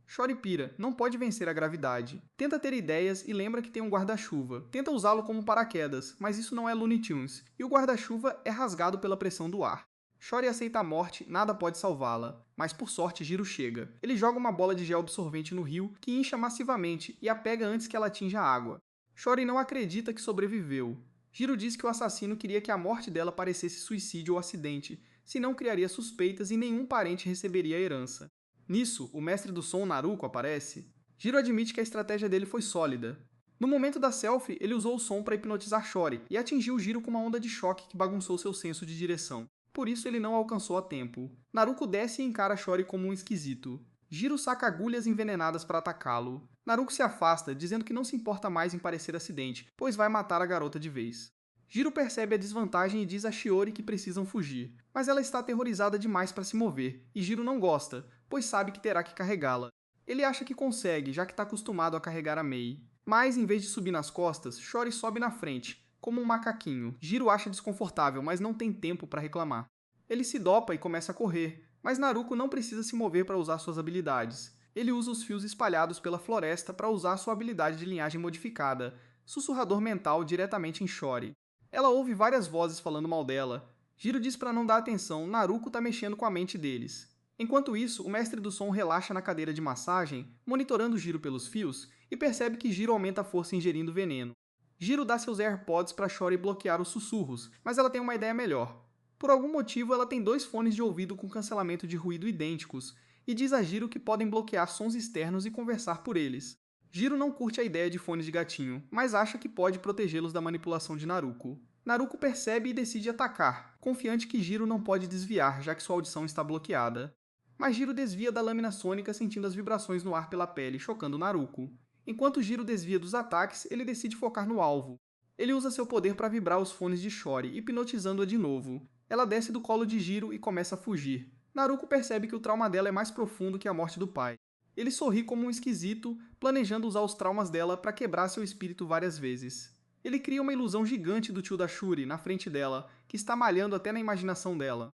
Shori pira, não pode vencer a gravidade. Tenta ter ideias e lembra que tem um guarda-chuva. Tenta usá-lo como paraquedas, mas isso não é Looney Tunes, e o guarda-chuva é rasgado pela pressão do ar. Shori aceita a morte, nada pode salvá-la. Mas por sorte, Jiro chega. Ele joga uma bola de gel absorvente no rio, que incha massivamente e a pega antes que ela atinja a água. Shori não acredita que sobreviveu. Jiro diz que o assassino queria que a morte dela parecesse suicídio ou acidente, senão criaria suspeitas e nenhum parente receberia a herança. Nisso, o mestre do som Naruko aparece. Jiro admite que a estratégia dele foi sólida. No momento da selfie, ele usou o som para hipnotizar Chori e atingiu Jiro com uma onda de choque que bagunçou seu senso de direção. Por isso ele não alcançou a tempo. Naruko desce e encara Chori como um esquisito. Jiro saca agulhas envenenadas para atacá-lo. Naruko se afasta, dizendo que não se importa mais em parecer acidente, pois vai matar a garota de vez. Jiro percebe a desvantagem e diz a Shiori que precisam fugir, mas ela está aterrorizada demais para se mover, e Jiro não gosta, pois sabe que terá que carregá-la. Ele acha que consegue, já que está acostumado a carregar a Mei. Mas, em vez de subir nas costas, Chori sobe na frente, como um macaquinho. Jiro acha desconfortável, mas não tem tempo para reclamar. Ele se dopa e começa a correr, mas Naruko não precisa se mover para usar suas habilidades. Ele usa os fios espalhados pela floresta para usar sua habilidade de linhagem modificada, sussurrador mental diretamente em Chori. Ela ouve várias vozes falando mal dela. Jiro diz para não dar atenção, Naruko está mexendo com a mente deles. Enquanto isso, o mestre do som relaxa na cadeira de massagem, monitorando Jiro pelos fios, e percebe que Jiro aumenta a força ingerindo veneno. Jiro dá seus AirPods para Chori bloquear os sussurros, mas ela tem uma ideia melhor. Por algum motivo, ela tem 2 fones de ouvido com cancelamento de ruído idênticos, e diz a Jiro que podem bloquear sons externos e conversar por eles. Jiro não curte a ideia de fones de gatinho, mas acha que pode protegê-los da manipulação de Naruko. Naruko percebe e decide atacar, confiante que Jiro não pode desviar, já que sua audição está bloqueada. Mas Jiro desvia da lâmina sônica sentindo as vibrações no ar pela pele, chocando Naruko. Enquanto Jiro desvia dos ataques, ele decide focar no alvo. Ele usa seu poder para vibrar os fones de Chori, hipnotizando-a de novo. Ela desce do colo de Jiro e começa a fugir. Naruko percebe que o trauma dela é mais profundo que a morte do pai. Ele sorri como um esquisito, planejando usar os traumas dela para quebrar seu espírito várias vezes. Ele cria uma ilusão gigante do tio da Shuri na frente dela, que está malhando até na imaginação dela.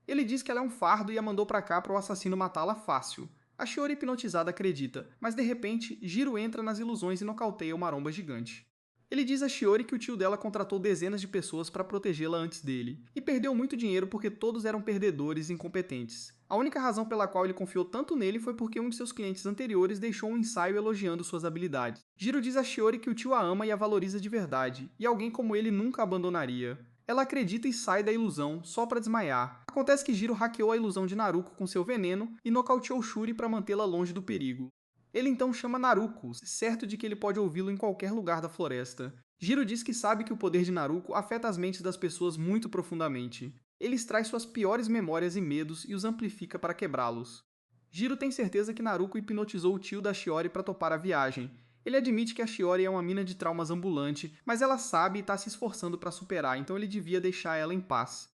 Ele diz que ela é um fardo e a mandou pra cá para o assassino matá-la fácil. A Shiori hipnotizada acredita, mas de repente, Jiro entra nas ilusões e nocauteia o maromba gigante. Ele diz a Shiori que o tio dela contratou dezenas de pessoas para protegê-la antes dele, e perdeu muito dinheiro porque todos eram perdedores e incompetentes. A única razão pela qual ele confiou tanto nele foi porque um de seus clientes anteriores deixou um ensaio elogiando suas habilidades. Jiro diz a Shiori que o tio a ama e a valoriza de verdade, e alguém como ele nunca a abandonaria. Ela acredita e sai da ilusão, só para desmaiar. Acontece que Jiro hackeou a ilusão de Naruko com seu veneno e nocauteou Shuri para mantê-la longe do perigo. Ele então chama Naruko, certo de que ele pode ouvi-lo em qualquer lugar da floresta. Jiro diz que sabe que o poder de Naruko afeta as mentes das pessoas muito profundamente. Ele extrai suas piores memórias e medos e os amplifica para quebrá-los. Jiro tem certeza que Naruko hipnotizou o tio da Shiori para topar a viagem. Ele admite que a Shiori é uma mina de traumas ambulante, mas ela sabe e está se esforçando para superar, então ele devia deixar ela em paz.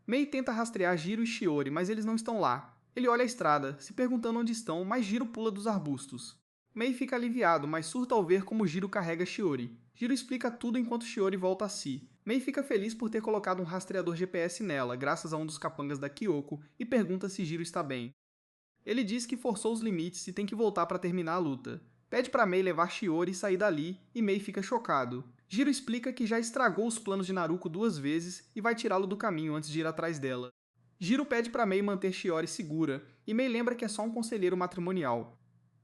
Mei tenta rastrear Jiro e Shiori, mas eles não estão lá. Ele olha a estrada, se perguntando onde estão, mas Jiro pula dos arbustos. Mei fica aliviado, mas surta ao ver como Jiro carrega Shiori. Jiro explica tudo enquanto Shiori volta a si. Mei fica feliz por ter colocado um rastreador GPS nela, graças a um dos capangas da Kyoko, e pergunta se Jiro está bem. Ele diz que forçou os limites e tem que voltar para terminar a luta. Pede para Mei levar Shiori e sair dali, e Mei fica chocado. Jiro explica que já estragou os planos de Naruko 2 vezes e vai tirá-lo do caminho antes de ir atrás dela. Jiro pede para Mei manter Shiori segura, e Mei lembra que é só um conselheiro matrimonial.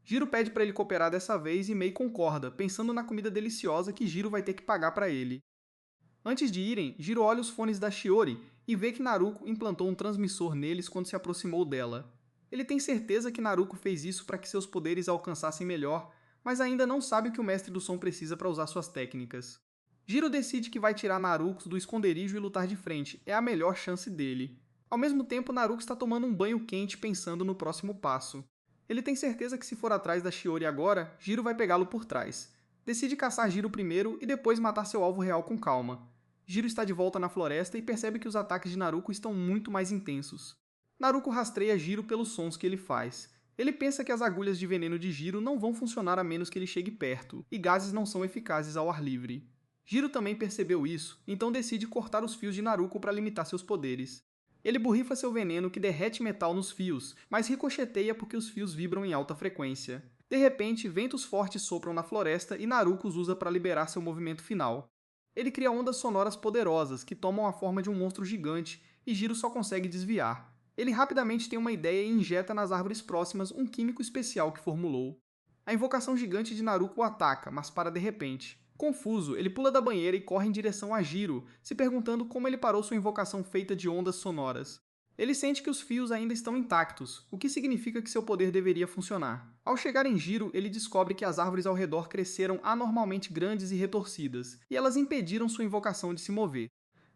Jiro pede para ele cooperar dessa vez e Mei concorda, pensando na comida deliciosa que Jiro vai ter que pagar para ele. Antes de irem, Jiro olha os fones da Shiori e vê que Naruko implantou um transmissor neles quando se aproximou dela. Ele tem certeza que Naruko fez isso para que seus poderes a alcançassem melhor, mas ainda não sabe o que o mestre do som precisa para usar suas técnicas. Jiro decide que vai tirar Naruko do esconderijo e lutar de frente, é a melhor chance dele. Ao mesmo tempo, Naruko está tomando um banho quente pensando no próximo passo. Ele tem certeza que se for atrás da Shiori agora, Jiro vai pegá-lo por trás. Decide caçar Jiro primeiro e depois matar seu alvo real com calma. Jiro está de volta na floresta e percebe que os ataques de Naruko estão muito mais intensos. Naruko rastreia Jiro pelos sons que ele faz. Ele pensa que as agulhas de veneno de Jiro não vão funcionar a menos que ele chegue perto, e gases não são eficazes ao ar livre. Jiro também percebeu isso, então decide cortar os fios de Naruko para limitar seus poderes. Ele borrifa seu veneno que derrete metal nos fios, mas ricocheteia porque os fios vibram em alta frequência. De repente, ventos fortes sopram na floresta e Naruko os usa para liberar seu movimento final. Ele cria ondas sonoras poderosas que tomam a forma de um monstro gigante e Jiro só consegue desviar. Ele rapidamente tem uma ideia e injeta nas árvores próximas um químico especial que formulou. A invocação gigante de Naruko o ataca, mas para de repente. Confuso, ele pula da banheira e corre em direção a Jiro, se perguntando como ele parou sua invocação feita de ondas sonoras. Ele sente que os fios ainda estão intactos, o que significa que seu poder deveria funcionar. Ao chegar em Jiro, ele descobre que as árvores ao redor cresceram anormalmente grandes e retorcidas, e elas impediram sua invocação de se mover.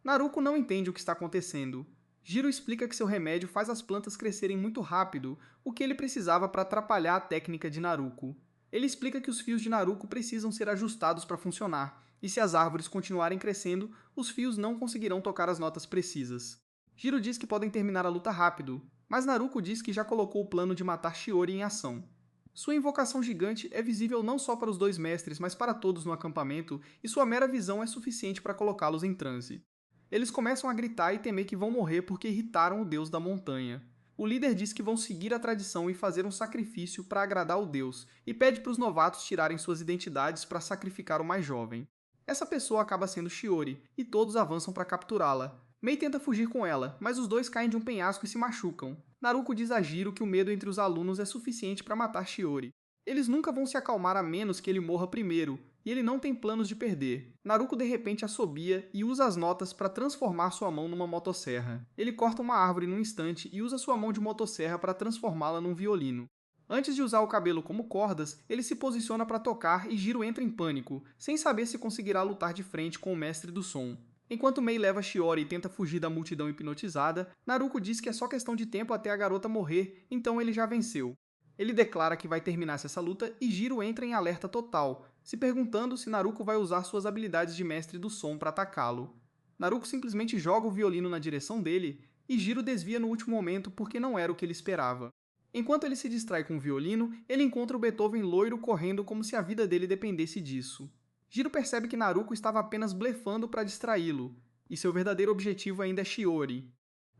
Naruko não entende o que está acontecendo. Jiro explica que seu remédio faz as plantas crescerem muito rápido, o que ele precisava para atrapalhar a técnica de Naruko. Ele explica que os fios de Naruko precisam ser ajustados para funcionar, e se as árvores continuarem crescendo, os fios não conseguirão tocar as notas precisas. Jiro diz que podem terminar a luta rápido, mas Naruko diz que já colocou o plano de matar Shiori em ação. Sua invocação gigante é visível não só para os dois mestres, mas para todos no acampamento, e sua mera visão é suficiente para colocá-los em transe. Eles começam a gritar e temer que vão morrer porque irritaram o deus da montanha. O líder diz que vão seguir a tradição e fazer um sacrifício para agradar o deus, e pede para os novatos tirarem suas identidades para sacrificar o mais jovem. Essa pessoa acaba sendo Shiori, e todos avançam para capturá-la. Mei tenta fugir com ela, mas os dois caem de um penhasco e se machucam. Naruko diz a Jiro que o medo entre os alunos é suficiente para matar Shiori. Eles nunca vão se acalmar a menos que ele morra primeiro, e ele não tem planos de perder. Naruko de repente assobia e usa as notas para transformar sua mão numa motosserra. Ele corta uma árvore num instante e usa sua mão de motosserra para transformá-la num violino. Antes de usar o cabelo como cordas, ele se posiciona para tocar e Jiro entra em pânico, sem saber se conseguirá lutar de frente com o mestre do som. Enquanto Mei leva Shiori e tenta fugir da multidão hipnotizada, Naruko diz que é só questão de tempo até a garota morrer, então ele já venceu. Ele declara que vai terminar essa luta e Jiro entra em alerta total, se perguntando se Naruko vai usar suas habilidades de mestre do som para atacá-lo. Naruko simplesmente joga o violino na direção dele e Jiro desvia no último momento porque não era o que ele esperava. Enquanto ele se distrai com o violino, ele encontra o Beethoven loiro correndo como se a vida dele dependesse disso. Jiro percebe que Naruko estava apenas blefando para distraí-lo, e seu verdadeiro objetivo ainda é Shiori.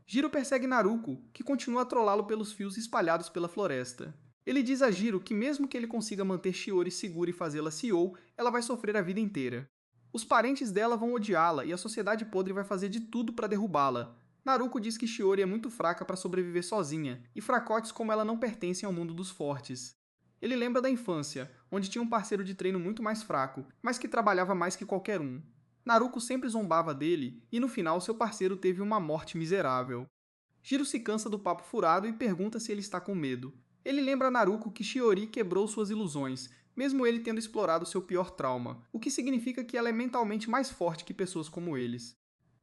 Jiro persegue Naruko, que continua a trollá-lo pelos fios espalhados pela floresta. Ele diz a Jiro que mesmo que ele consiga manter Shiori segura e fazê-la CEO, ela vai sofrer a vida inteira. Os parentes dela vão odiá-la e a sociedade podre vai fazer de tudo para derrubá-la. Naruko diz que Shiori é muito fraca para sobreviver sozinha, e fracotes como ela não pertencem ao mundo dos fortes. Ele lembra da infância, onde tinha um parceiro de treino muito mais fraco, mas que trabalhava mais que qualquer um. Naruko sempre zombava dele, e no final seu parceiro teve uma morte miserável. Jiro se cansa do papo furado e pergunta se ele está com medo. Ele lembra a Naruko que Shiori quebrou suas ilusões, mesmo ele tendo explorado seu pior trauma, o que significa que ela é mentalmente mais forte que pessoas como eles.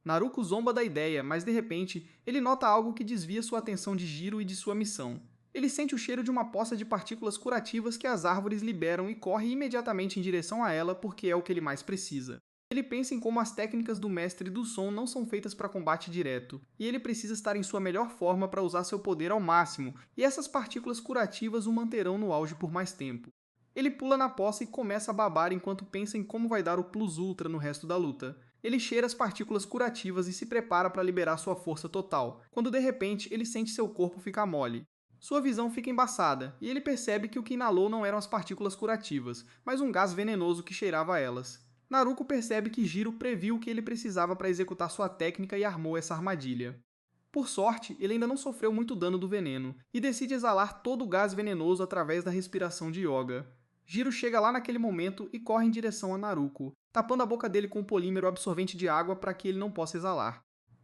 Naruko zomba da ideia, mas de repente, ele nota algo que desvia sua atenção de Jiro e de sua missão. Ele sente o cheiro de uma poça de partículas curativas que as árvores liberam e corre imediatamente em direção a ela porque é o que ele mais precisa. Ele pensa em como as técnicas do mestre do som não são feitas para combate direto, e ele precisa estar em sua melhor forma para usar seu poder ao máximo, e essas partículas curativas o manterão no auge por mais tempo. Ele pula na poça e começa a babar enquanto pensa em como vai dar o plus ultra no resto da luta. Ele cheira as partículas curativas e se prepara para liberar sua força total, quando de repente ele sente seu corpo ficar mole. Sua visão fica embaçada, e ele percebe que o que inalou não eram as partículas curativas, mas um gás venenoso que cheirava a elas. Naruko percebe que Jiro previu o que ele precisava para executar sua técnica e armou essa armadilha. Por sorte, ele ainda não sofreu muito dano do veneno, e decide exalar todo o gás venenoso através da respiração de Yoga. Jiro chega lá naquele momento e corre em direção a Naruko, tapando a boca dele com um polímero absorvente de água para que ele não possa exalar.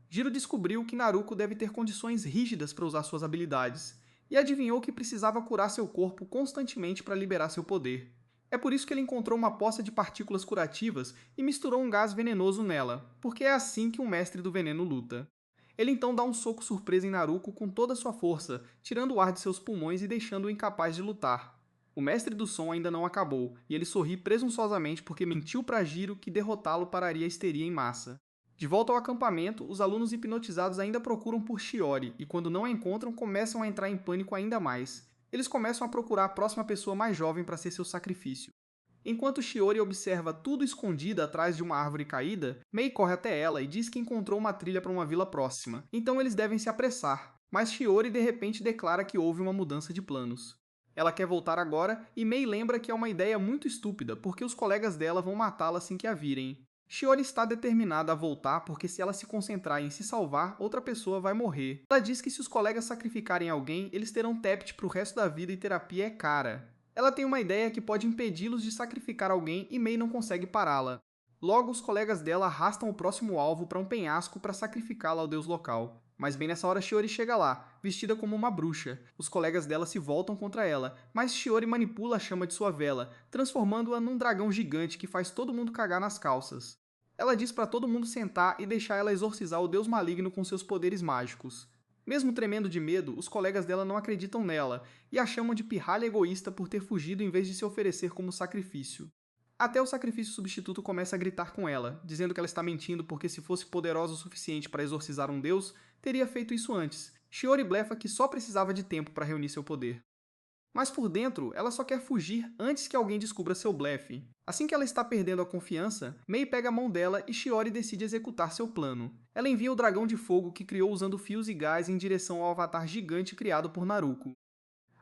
Jiro descobriu que Naruko deve ter condições rígidas para usar suas habilidades, e adivinhou que precisava curar seu corpo constantemente para liberar seu poder. É por isso que ele encontrou uma poça de partículas curativas e misturou um gás venenoso nela, porque é assim que um mestre do veneno luta. Ele então dá um soco surpresa em Naruko com toda a sua força, tirando o ar de seus pulmões e deixando-o incapaz de lutar. O mestre do som ainda não acabou, e ele sorri presunçosamente porque mentiu para Jiro que derrotá-lo pararia a histeria em massa. De volta ao acampamento, os alunos hipnotizados ainda procuram por Shiori, e quando não a encontram, começam a entrar em pânico ainda mais. Eles começam a procurar a próxima pessoa mais jovem para ser seu sacrifício. Enquanto Shiori observa tudo escondida atrás de uma árvore caída, Mei corre até ela e diz que encontrou uma trilha para uma vila próxima, então eles devem se apressar, mas Shiori de repente declara que houve uma mudança de planos. Ela quer voltar agora e Mei lembra que é uma ideia muito estúpida porque os colegas dela vão matá-la assim que a virem. Shiori está determinada a voltar porque se ela se concentrar em se salvar, outra pessoa vai morrer. Ela diz que se os colegas sacrificarem alguém, eles terão TEPT para o resto da vida e terapia é cara. Ela tem uma ideia que pode impedi-los de sacrificar alguém e Mei não consegue pará-la. Logo, os colegas dela arrastam o próximo alvo para um penhasco para sacrificá-la ao deus local. Mas bem nessa hora Shiori chega lá, vestida como uma bruxa. Os colegas dela se voltam contra ela, mas Shiori manipula a chama de sua vela, transformando-a num dragão gigante que faz todo mundo cagar nas calças. Ela diz para todo mundo sentar e deixar ela exorcizar o deus maligno com seus poderes mágicos. Mesmo tremendo de medo, os colegas dela não acreditam nela e a chamam de pirralha egoísta por ter fugido em vez de se oferecer como sacrifício. Até o sacrifício substituto começa a gritar com ela, dizendo que ela está mentindo porque se fosse poderosa o suficiente para exorcizar um deus, teria feito isso antes. Shiori blefa que só precisava de tempo para reunir seu poder. Mas por dentro, ela só quer fugir antes que alguém descubra seu blefe. Assim que ela está perdendo a confiança, Mei pega a mão dela e Shiori decide executar seu plano. Ela envia o dragão de fogo que criou usando fios e gás em direção ao avatar gigante criado por Naruko.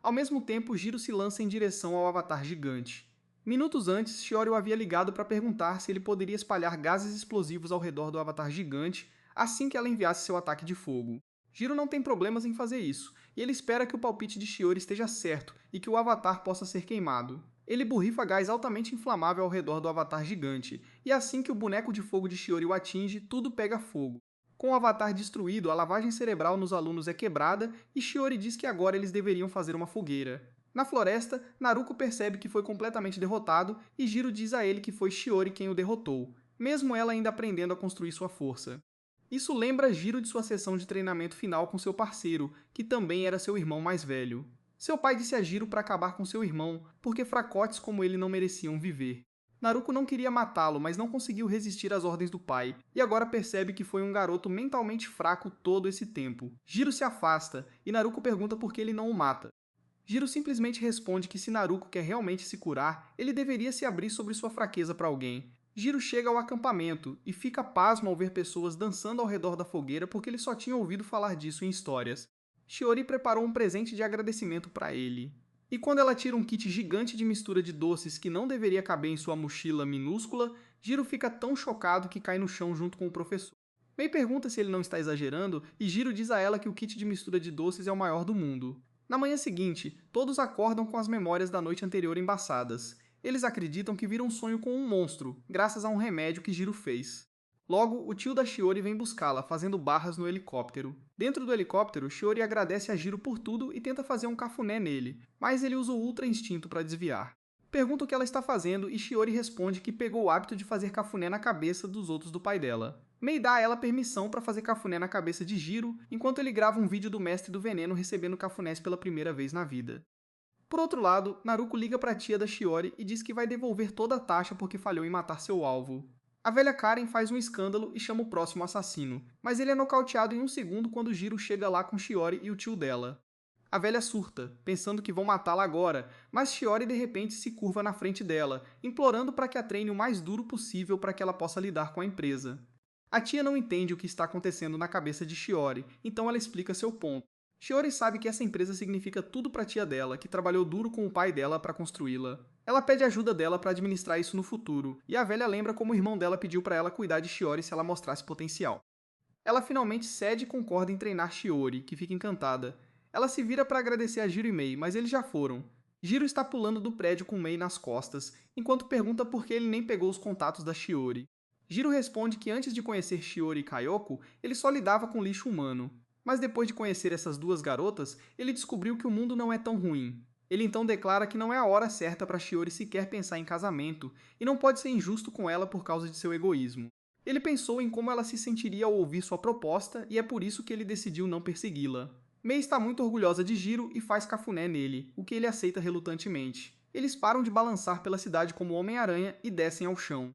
Ao mesmo tempo, Jiro se lança em direção ao avatar gigante. Minutos antes, Shiori o havia ligado para perguntar se ele poderia espalhar gases explosivos ao redor do avatar gigante assim que ela enviasse seu ataque de fogo. Jiro não tem problemas em fazer isso, e ele espera que o palpite de Shiori esteja certo e que o avatar possa ser queimado. Ele borrifa gás altamente inflamável ao redor do avatar gigante, e assim que o boneco de fogo de Shiori o atinge, tudo pega fogo. Com o avatar destruído, a lavagem cerebral nos alunos é quebrada e Shiori diz que agora eles deveriam fazer uma fogueira. Na floresta, Naruko percebe que foi completamente derrotado e Jiro diz a ele que foi Shiori quem o derrotou, mesmo ela ainda aprendendo a construir sua força. Isso lembra Jiro de sua sessão de treinamento final com seu parceiro, que também era seu irmão mais velho. Seu pai disse a Jiro para acabar com seu irmão, porque fracotes como ele não mereciam viver. Naruko não queria matá-lo, mas não conseguiu resistir às ordens do pai, e agora percebe que foi um garoto mentalmente fraco todo esse tempo. Jiro se afasta, e Naruko pergunta por que ele não o mata. Jiro simplesmente responde que se Naruko quer realmente se curar, ele deveria se abrir sobre sua fraqueza para alguém. Jiro chega ao acampamento e fica pasmo ao ver pessoas dançando ao redor da fogueira porque ele só tinha ouvido falar disso em histórias. Shiori preparou um presente de agradecimento para ele. E quando ela tira um kit gigante de mistura de doces que não deveria caber em sua mochila minúscula, Jiro fica tão chocado que cai no chão junto com o professor. Mei pergunta se ele não está exagerando e Jiro diz a ela que o kit de mistura de doces é o maior do mundo. Na manhã seguinte, todos acordam com as memórias da noite anterior embaçadas. Eles acreditam que viram um sonho com um monstro, graças a um remédio que Jiro fez. Logo, o tio da Shiori vem buscá-la, fazendo barras no helicóptero. Dentro do helicóptero, Shiori agradece a Jiro por tudo e tenta fazer um cafuné nele, mas ele usa o Ultra Instinto para desviar. Pergunta o que ela está fazendo e Shiori responde que pegou o hábito de fazer cafuné na cabeça dos outros do pai dela. Mei dá a ela permissão para fazer cafuné na cabeça de Jiro, enquanto ele grava um vídeo do Mestre do Veneno recebendo cafunés pela primeira vez na vida. Por outro lado, Naruko liga para a tia da Shiori e diz que vai devolver toda a taxa porque falhou em matar seu alvo. A velha Karen faz um escândalo e chama o próximo assassino, mas ele é nocauteado em um segundo quando Jiro chega lá com Shiori e o tio dela. A velha surta, pensando que vão matá-la agora, mas Shiori de repente se curva na frente dela, implorando para que a treine o mais duro possível para que ela possa lidar com a empresa. A tia não entende o que está acontecendo na cabeça de Shiori, então ela explica seu ponto. Shiori sabe que essa empresa significa tudo para a tia dela, que trabalhou duro com o pai dela para construí-la. Ela pede ajuda dela para administrar isso no futuro, e a velha lembra como o irmão dela pediu para ela cuidar de Shiori se ela mostrasse potencial. Ela finalmente cede e concorda em treinar Shiori, que fica encantada. Ela se vira para agradecer a Jiro e Mei, mas eles já foram. Jiro está pulando do prédio com Mei nas costas, enquanto pergunta por que ele nem pegou os contatos da Shiori. Jiro responde que antes de conhecer Shiori e Kayoko, ele só lidava com lixo humano. Mas depois de conhecer essas duas garotas, ele descobriu que o mundo não é tão ruim. Ele então declara que não é a hora certa para Shiori sequer pensar em casamento, e não pode ser injusto com ela por causa de seu egoísmo. Ele pensou em como ela se sentiria ao ouvir sua proposta, e é por isso que ele decidiu não persegui-la. Mei está muito orgulhosa de Jiro e faz cafuné nele, o que ele aceita relutantemente. Eles param de balançar pela cidade como Homem-Aranha e descem ao chão.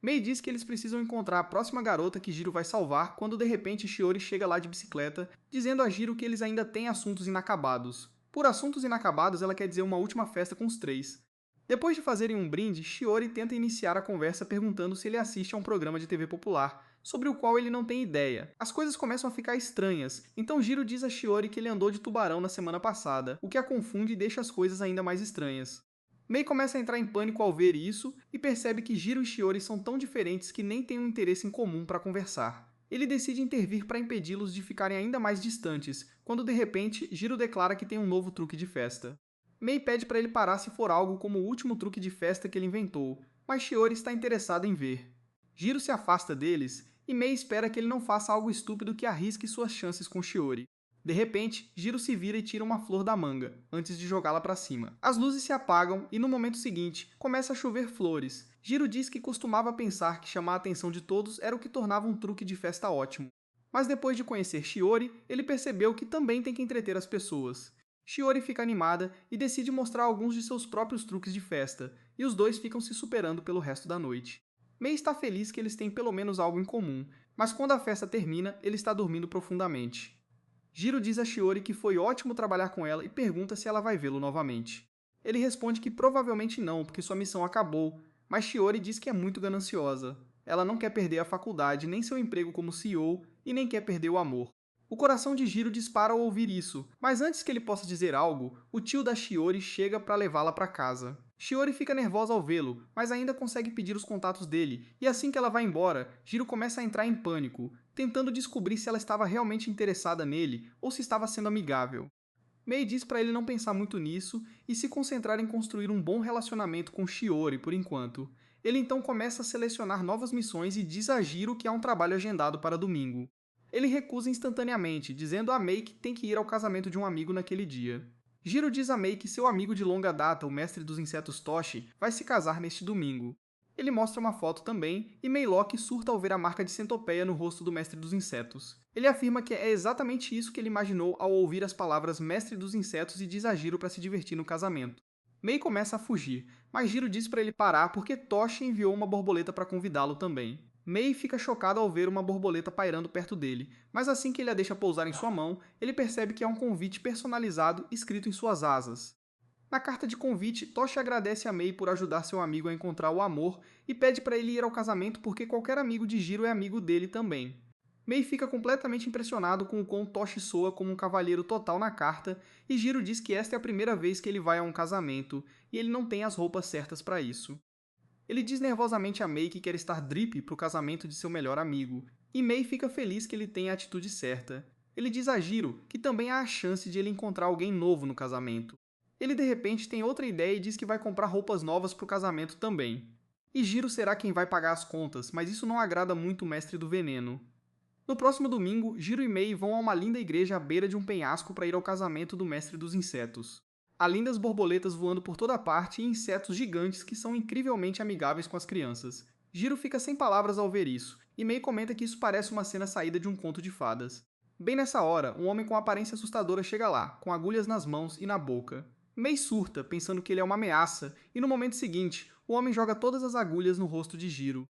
Mei diz que eles precisam encontrar a próxima garota que Jiro vai salvar quando de repente Shiori chega lá de bicicleta, dizendo a Jiro que eles ainda têm assuntos inacabados. Por assuntos inacabados, ela quer dizer uma última festa com os três. Depois de fazerem um brinde, Shiori tenta iniciar a conversa perguntando se ele assiste a um programa de TV popular, sobre o qual ele não tem ideia. As coisas começam a ficar estranhas, então Jiro diz a Shiori que ele andou de tubarão na semana passada, o que a confunde e deixa as coisas ainda mais estranhas. Mei começa a entrar em pânico ao ver isso e percebe que Jiro e Shiori são tão diferentes que nem têm um interesse em comum para conversar. Ele decide intervir para impedi-los de ficarem ainda mais distantes, quando de repente Jiro declara que tem um novo truque de festa. Mei pede para ele parar se for algo como o último truque de festa que ele inventou, mas Shiori está interessada em ver. Jiro se afasta deles e Mei espera que ele não faça algo estúpido que arrisque suas chances com Shiori. De repente, Jiro se vira e tira uma flor da manga, antes de jogá-la para cima. As luzes se apagam e no momento seguinte, começa a chover flores. Jiro diz que costumava pensar que chamar a atenção de todos era o que tornava um truque de festa ótimo. Mas depois de conhecer Shiori, ele percebeu que também tem que entreter as pessoas. Shiori fica animada e decide mostrar alguns de seus próprios truques de festa, e os dois ficam se superando pelo resto da noite. Mei está feliz que eles têm pelo menos algo em comum, mas quando a festa termina, ele está dormindo profundamente. Jiro diz a Shiori que foi ótimo trabalhar com ela e pergunta se ela vai vê-lo novamente. Ele responde que provavelmente não, porque sua missão acabou, mas Shiori diz que é muito gananciosa. Ela não quer perder a faculdade, nem seu emprego como CEO, e nem quer perder o amor. O coração de Jiro dispara ao ouvir isso, mas antes que ele possa dizer algo, o tio da Shiori chega para levá-la para casa. Shiori fica nervosa ao vê-lo, mas ainda consegue pedir os contatos dele, e assim que ela vai embora, Jiro começa a entrar em pânico, tentando descobrir se ela estava realmente interessada nele ou se estava sendo amigável. Mei diz para ele não pensar muito nisso e se concentrar em construir um bom relacionamento com Shiori por enquanto. Ele então começa a selecionar novas missões e diz a Jiro que há um trabalho agendado para domingo. Ele recusa instantaneamente, dizendo a Mei que tem que ir ao casamento de um amigo naquele dia. Jiro diz a Mei que seu amigo de longa data, o mestre dos insetos Toshi, vai se casar neste domingo. Ele mostra uma foto também, e Meilock surta ao ver a marca de centopeia no rosto do mestre dos insetos. Ele afirma que é exatamente isso que ele imaginou ao ouvir as palavras mestre dos insetos e diz a Jiro para se divertir no casamento. Mei começa a fugir, mas Jiro diz para ele parar porque Toshi enviou uma borboleta para convidá-lo também. Mei fica chocado ao ver uma borboleta pairando perto dele, mas assim que ele a deixa pousar em sua mão, ele percebe que é um convite personalizado escrito em suas asas. Na carta de convite, Toshi agradece a Mei por ajudar seu amigo a encontrar o amor e pede para ele ir ao casamento porque qualquer amigo de Jiro é amigo dele também. Mei fica completamente impressionado com o quão Toshi soa como um cavalheiro total na carta, e Jiro diz que esta é a primeira vez que ele vai a um casamento, e ele não tem as roupas certas para isso. Ele diz nervosamente a Mei que quer estar drip para o casamento de seu melhor amigo, e Mei fica feliz que ele tenha a atitude certa. Ele diz a Jiro que também há a chance de ele encontrar alguém novo no casamento. Ele de repente tem outra ideia e diz que vai comprar roupas novas para o casamento também. E Jiro será quem vai pagar as contas, mas isso não agrada muito o mestre do veneno. No próximo domingo, Jiro e Mei vão a uma linda igreja à beira de um penhasco para ir ao casamento do mestre dos insetos. Há lindas borboletas voando por toda parte e insetos gigantes que são incrivelmente amigáveis com as crianças. Jiro fica sem palavras ao ver isso, e Mei comenta que isso parece uma cena saída de um conto de fadas. Bem nessa hora, um homem com aparência assustadora chega lá, com agulhas nas mãos e na boca. Mei surta, pensando que ele é uma ameaça, e no momento seguinte, o homem joga todas as agulhas no rosto de Jiro.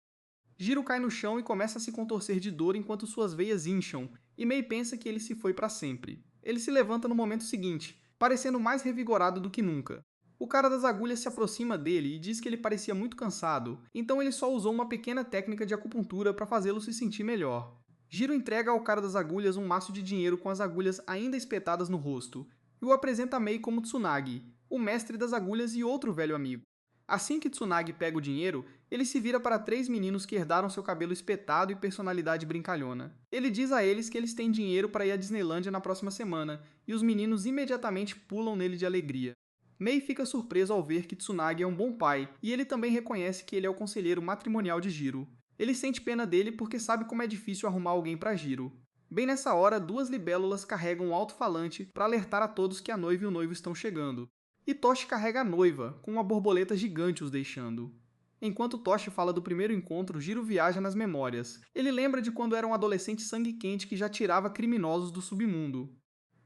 Jiro cai no chão e começa a se contorcer de dor enquanto suas veias incham, e Mei pensa que ele se foi para sempre. Ele se levanta no momento seguinte, parecendo mais revigorado do que nunca. O cara das agulhas se aproxima dele e diz que ele parecia muito cansado, então ele só usou uma pequena técnica de acupuntura para fazê-lo se sentir melhor. Jiro entrega ao cara das agulhas um maço de dinheiro com as agulhas ainda espetadas no rosto, e o apresenta a Mei como Tsunagi, o mestre das agulhas e outro velho amigo. Assim que Tsunagi pega o dinheiro, ele se vira para três meninos que herdaram seu cabelo espetado e personalidade brincalhona. Ele diz a eles que eles têm dinheiro para ir à Disneylândia na próxima semana, e os meninos imediatamente pulam nele de alegria. Mei fica surpreso ao ver que Tsunagi é um bom pai, e ele também reconhece que ele é o conselheiro matrimonial de Jiro. Ele sente pena dele porque sabe como é difícil arrumar alguém para Jiro. Bem nessa hora, duas libélulas carregam um alto-falante para alertar a todos que a noiva e o noivo estão chegando. E Toshi carrega a noiva, com uma borboleta gigante os deixando. Enquanto Toshi fala do primeiro encontro, Jiro viaja nas memórias. Ele lembra de quando era um adolescente sangue-quente que já tirava criminosos do submundo.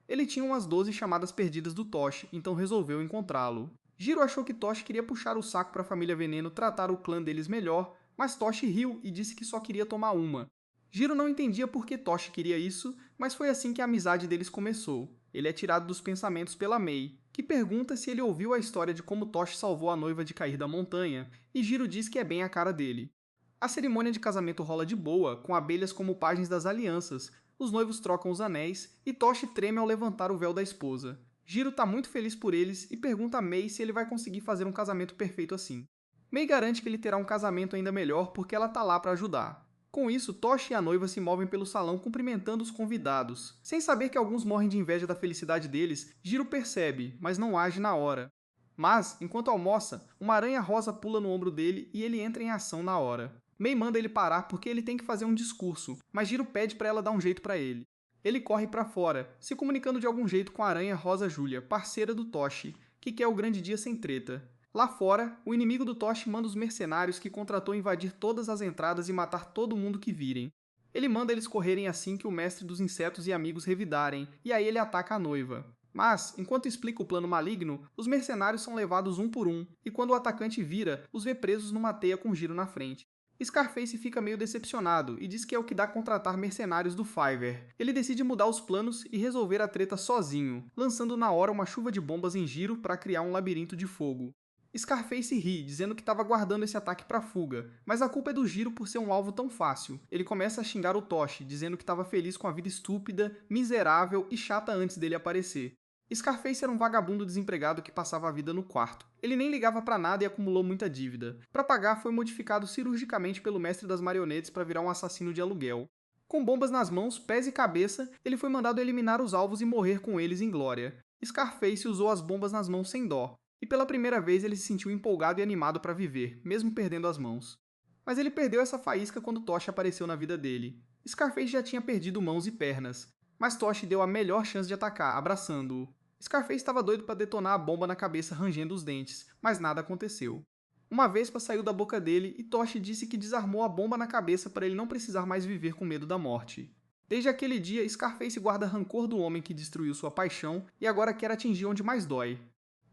Ele tinha umas 12 chamadas perdidas do Toshi, então resolveu encontrá-lo. Jiro achou que Toshi queria puxar o saco para a família Veneno tratar o clã deles melhor, mas Toshi riu e disse que só queria tomar uma. Jiro não entendia por que Toshi queria isso, mas foi assim que a amizade deles começou. Ele é tirado dos pensamentos pela Mei, que pergunta se ele ouviu a história de como Toshi salvou a noiva de cair da montanha, e Jiro diz que é bem a cara dele. A cerimônia de casamento rola de boa, com abelhas como pajens das alianças, os noivos trocam os anéis, e Toshi treme ao levantar o véu da esposa. Jiro tá muito feliz por eles e pergunta a Mei se ele vai conseguir fazer um casamento perfeito assim. Mei garante que ele terá um casamento ainda melhor porque ela tá lá para ajudar. Com isso, Toshi e a noiva se movem pelo salão cumprimentando os convidados. Sem saber que alguns morrem de inveja da felicidade deles, Jiro percebe, mas não age na hora. Mas, enquanto almoça, uma aranha rosa pula no ombro dele e ele entra em ação na hora. Mei manda ele parar porque ele tem que fazer um discurso, mas Jiro pede para ela dar um jeito para ele. Ele corre para fora, se comunicando de algum jeito com a aranha Rosa Júlia, parceira do Toshi, que quer o grande dia sem treta. Lá fora, o inimigo do Toshi manda os mercenários que contratou invadir todas as entradas e matar todo mundo que virem. Ele manda eles correrem assim que o mestre dos insetos e amigos revidarem, e aí ele ataca a noiva. Mas, enquanto explica o plano maligno, os mercenários são levados um por um, e quando o atacante vira, os vê presos numa teia com Jiro na frente. Scarface fica meio decepcionado e diz que é o que dá contratar mercenários do Fiverr. Ele decide mudar os planos e resolver a treta sozinho, lançando na hora uma chuva de bombas em Jiro para criar um labirinto de fogo. Scarface ri, dizendo que estava guardando esse ataque para fuga, mas a culpa é do Jiro por ser um alvo tão fácil. Ele começa a xingar o Toshi, dizendo que estava feliz com a vida estúpida, miserável e chata antes dele aparecer. Scarface era um vagabundo desempregado que passava a vida no quarto. Ele nem ligava para nada e acumulou muita dívida. Para pagar, foi modificado cirurgicamente pelo mestre das marionetes para virar um assassino de aluguel. Com bombas nas mãos, pés e cabeça, ele foi mandado eliminar os alvos e morrer com eles em glória. Scarface usou as bombas nas mãos sem dó, e pela primeira vez ele se sentiu empolgado e animado para viver, mesmo perdendo as mãos. Mas ele perdeu essa faísca quando Toshi apareceu na vida dele. Scarface já tinha perdido mãos e pernas, mas Toshi deu a melhor chance de atacar, abraçando-o. Scarface estava doido para detonar a bomba na cabeça rangendo os dentes, mas nada aconteceu. Uma vespa saiu da boca dele e Toshi disse que desarmou a bomba na cabeça para ele não precisar mais viver com medo da morte. Desde aquele dia, Scarface guarda rancor do homem que destruiu sua paixão e agora quer atingir onde mais dói.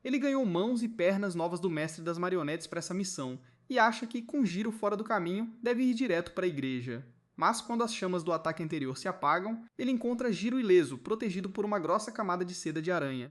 Ele ganhou mãos e pernas novas do mestre das marionetes para essa missão e acha que, com Jiro fora do caminho, deve ir direto para a igreja. Mas quando as chamas do ataque anterior se apagam, ele encontra Jiro ileso, protegido por uma grossa camada de seda de aranha.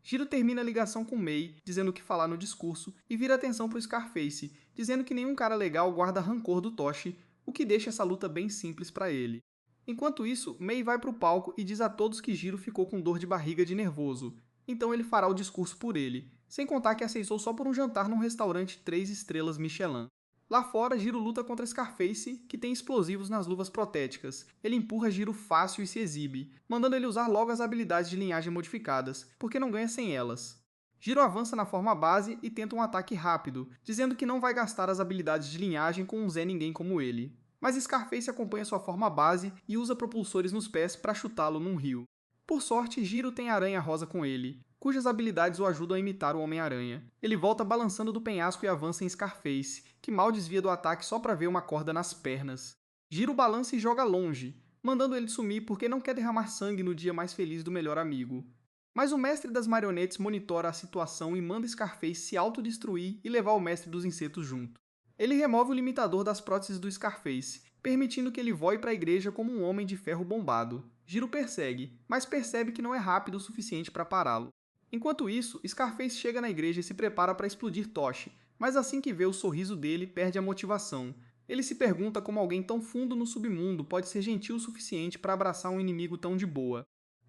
Jiro termina a ligação com Mei, dizendo o que falar no discurso, e vira atenção para o Scarface, dizendo que nenhum cara legal guarda rancor do Toshi, o que deixa essa luta bem simples para ele. Enquanto isso, Mei vai para o palco e diz a todos que Jiro ficou com dor de barriga de nervoso, então ele fará o discurso por ele, sem contar que aceitou só por um jantar num restaurante 3 estrelas Michelin. Lá fora, Jiro luta contra Scarface, que tem explosivos nas luvas protéticas. Ele empurra Jiro fácil e se exibe, mandando ele usar logo as habilidades de linhagem modificadas, porque não ganha sem elas. Jiro avança na forma base e tenta um ataque rápido, dizendo que não vai gastar as habilidades de linhagem com um Zé Ninguém como ele. Mas Scarface acompanha sua forma base e usa propulsores nos pés para chutá-lo num rio. Por sorte, Jiro tem a Aranha Rosa com ele, cujas habilidades o ajudam a imitar o Homem-Aranha. Ele volta balançando do penhasco e avança em Scarface, que mal desvia do ataque só para ver uma corda nas pernas. Jiro balança e joga longe, mandando ele sumir porque não quer derramar sangue no dia mais feliz do melhor amigo. Mas o mestre das marionetes monitora a situação e manda Scarface se autodestruir e levar o mestre dos insetos junto. Ele remove o limitador das próteses do Scarface, permitindo que ele voe para a igreja como um homem de ferro bombado. Jiro persegue, mas percebe que não é rápido o suficiente para pará-lo. Enquanto isso, Scarface chega na igreja e se prepara para explodir Toshi, mas assim que vê o sorriso dele, perde a motivação. Ele se pergunta como alguém tão fundo no submundo pode ser gentil o suficiente para abraçar um inimigo tão de boa.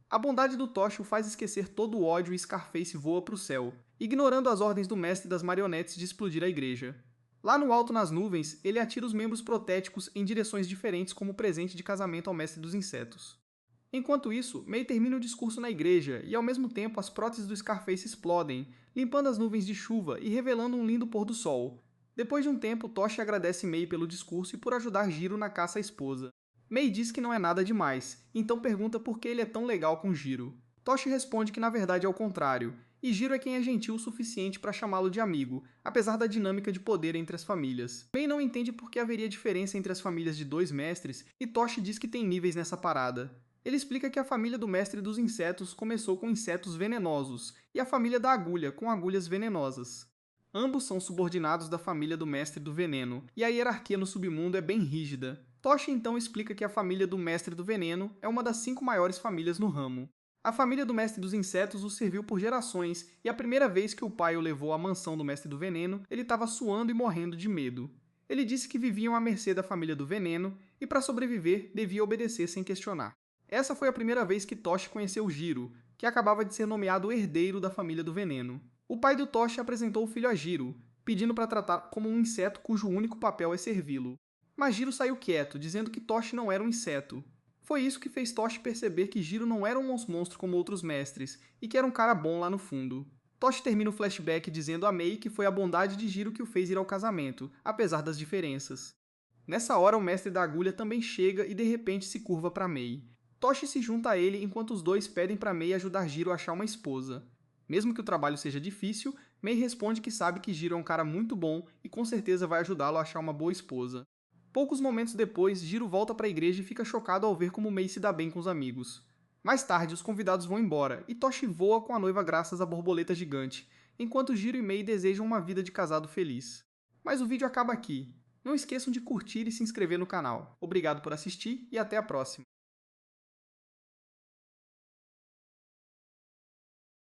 A bondade do Toshi o faz esquecer todo o ódio e Scarface voa para o céu, ignorando as ordens do mestre das marionetes de explodir a igreja. Lá no alto nas nuvens, ele atira os membros protéticos em direções diferentes como presente de casamento ao mestre dos insetos. Enquanto isso, Mei termina o discurso na igreja e ao mesmo tempo as próteses do Scarface explodem, limpando as nuvens de chuva e revelando um lindo pôr do sol. Depois de um tempo, Toshi agradece Mei pelo discurso e por ajudar Jiro na caça à esposa. Mei diz que não é nada demais, então pergunta por que ele é tão legal com Jiro. Toshi responde que na verdade é o contrário, e Jiro é quem é gentil o suficiente para chamá-lo de amigo, apesar da dinâmica de poder entre as famílias. Mei não entende por que haveria diferença entre as famílias de dois mestres, e Toshi diz que tem níveis nessa parada. Ele explica que a família do mestre dos insetos começou com insetos venenosos, e a família da agulha com agulhas venenosas. Ambos são subordinados da família do mestre do veneno, e a hierarquia no submundo é bem rígida. Toshi então explica que a família do mestre do veneno é uma das 5 maiores famílias no ramo. A família do mestre dos insetos o serviu por gerações, e a primeira vez que o pai o levou à mansão do mestre do veneno, ele estava suando e morrendo de medo. Ele disse que viviam à mercê da família do veneno, e para sobreviver, devia obedecer sem questionar. Essa foi a primeira vez que Toshi conheceu Jiro, que acabava de ser nomeado herdeiro da família do veneno. O pai do Toshi apresentou o filho a Jiro, pedindo para tratar como um inseto cujo único papel é servi-lo. Mas Jiro saiu quieto, dizendo que Toshi não era um inseto. Foi isso que fez Toshi perceber que Jiro não era um monstro como outros mestres, e que era um cara bom lá no fundo. Toshi termina o flashback dizendo a Mei que foi a bondade de Jiro que o fez ir ao casamento, apesar das diferenças. Nessa hora, o mestre da agulha também chega e de repente se curva para Mei. Toshi se junta a ele enquanto os dois pedem para Mei ajudar Jiro a achar uma esposa. Mesmo que o trabalho seja difícil, Mei responde que sabe que Jiro é um cara muito bom e com certeza vai ajudá-lo a achar uma boa esposa. Poucos momentos depois, Jiro volta para a igreja e fica chocado ao ver como Mei se dá bem com os amigos. Mais tarde, os convidados vão embora e Toshi voa com a noiva graças à borboleta gigante, enquanto Jiro e Mei desejam uma vida de casado feliz. Mas o vídeo acaba aqui. Não esqueçam de curtir e se inscrever no canal. Obrigado por assistir e até a próxima.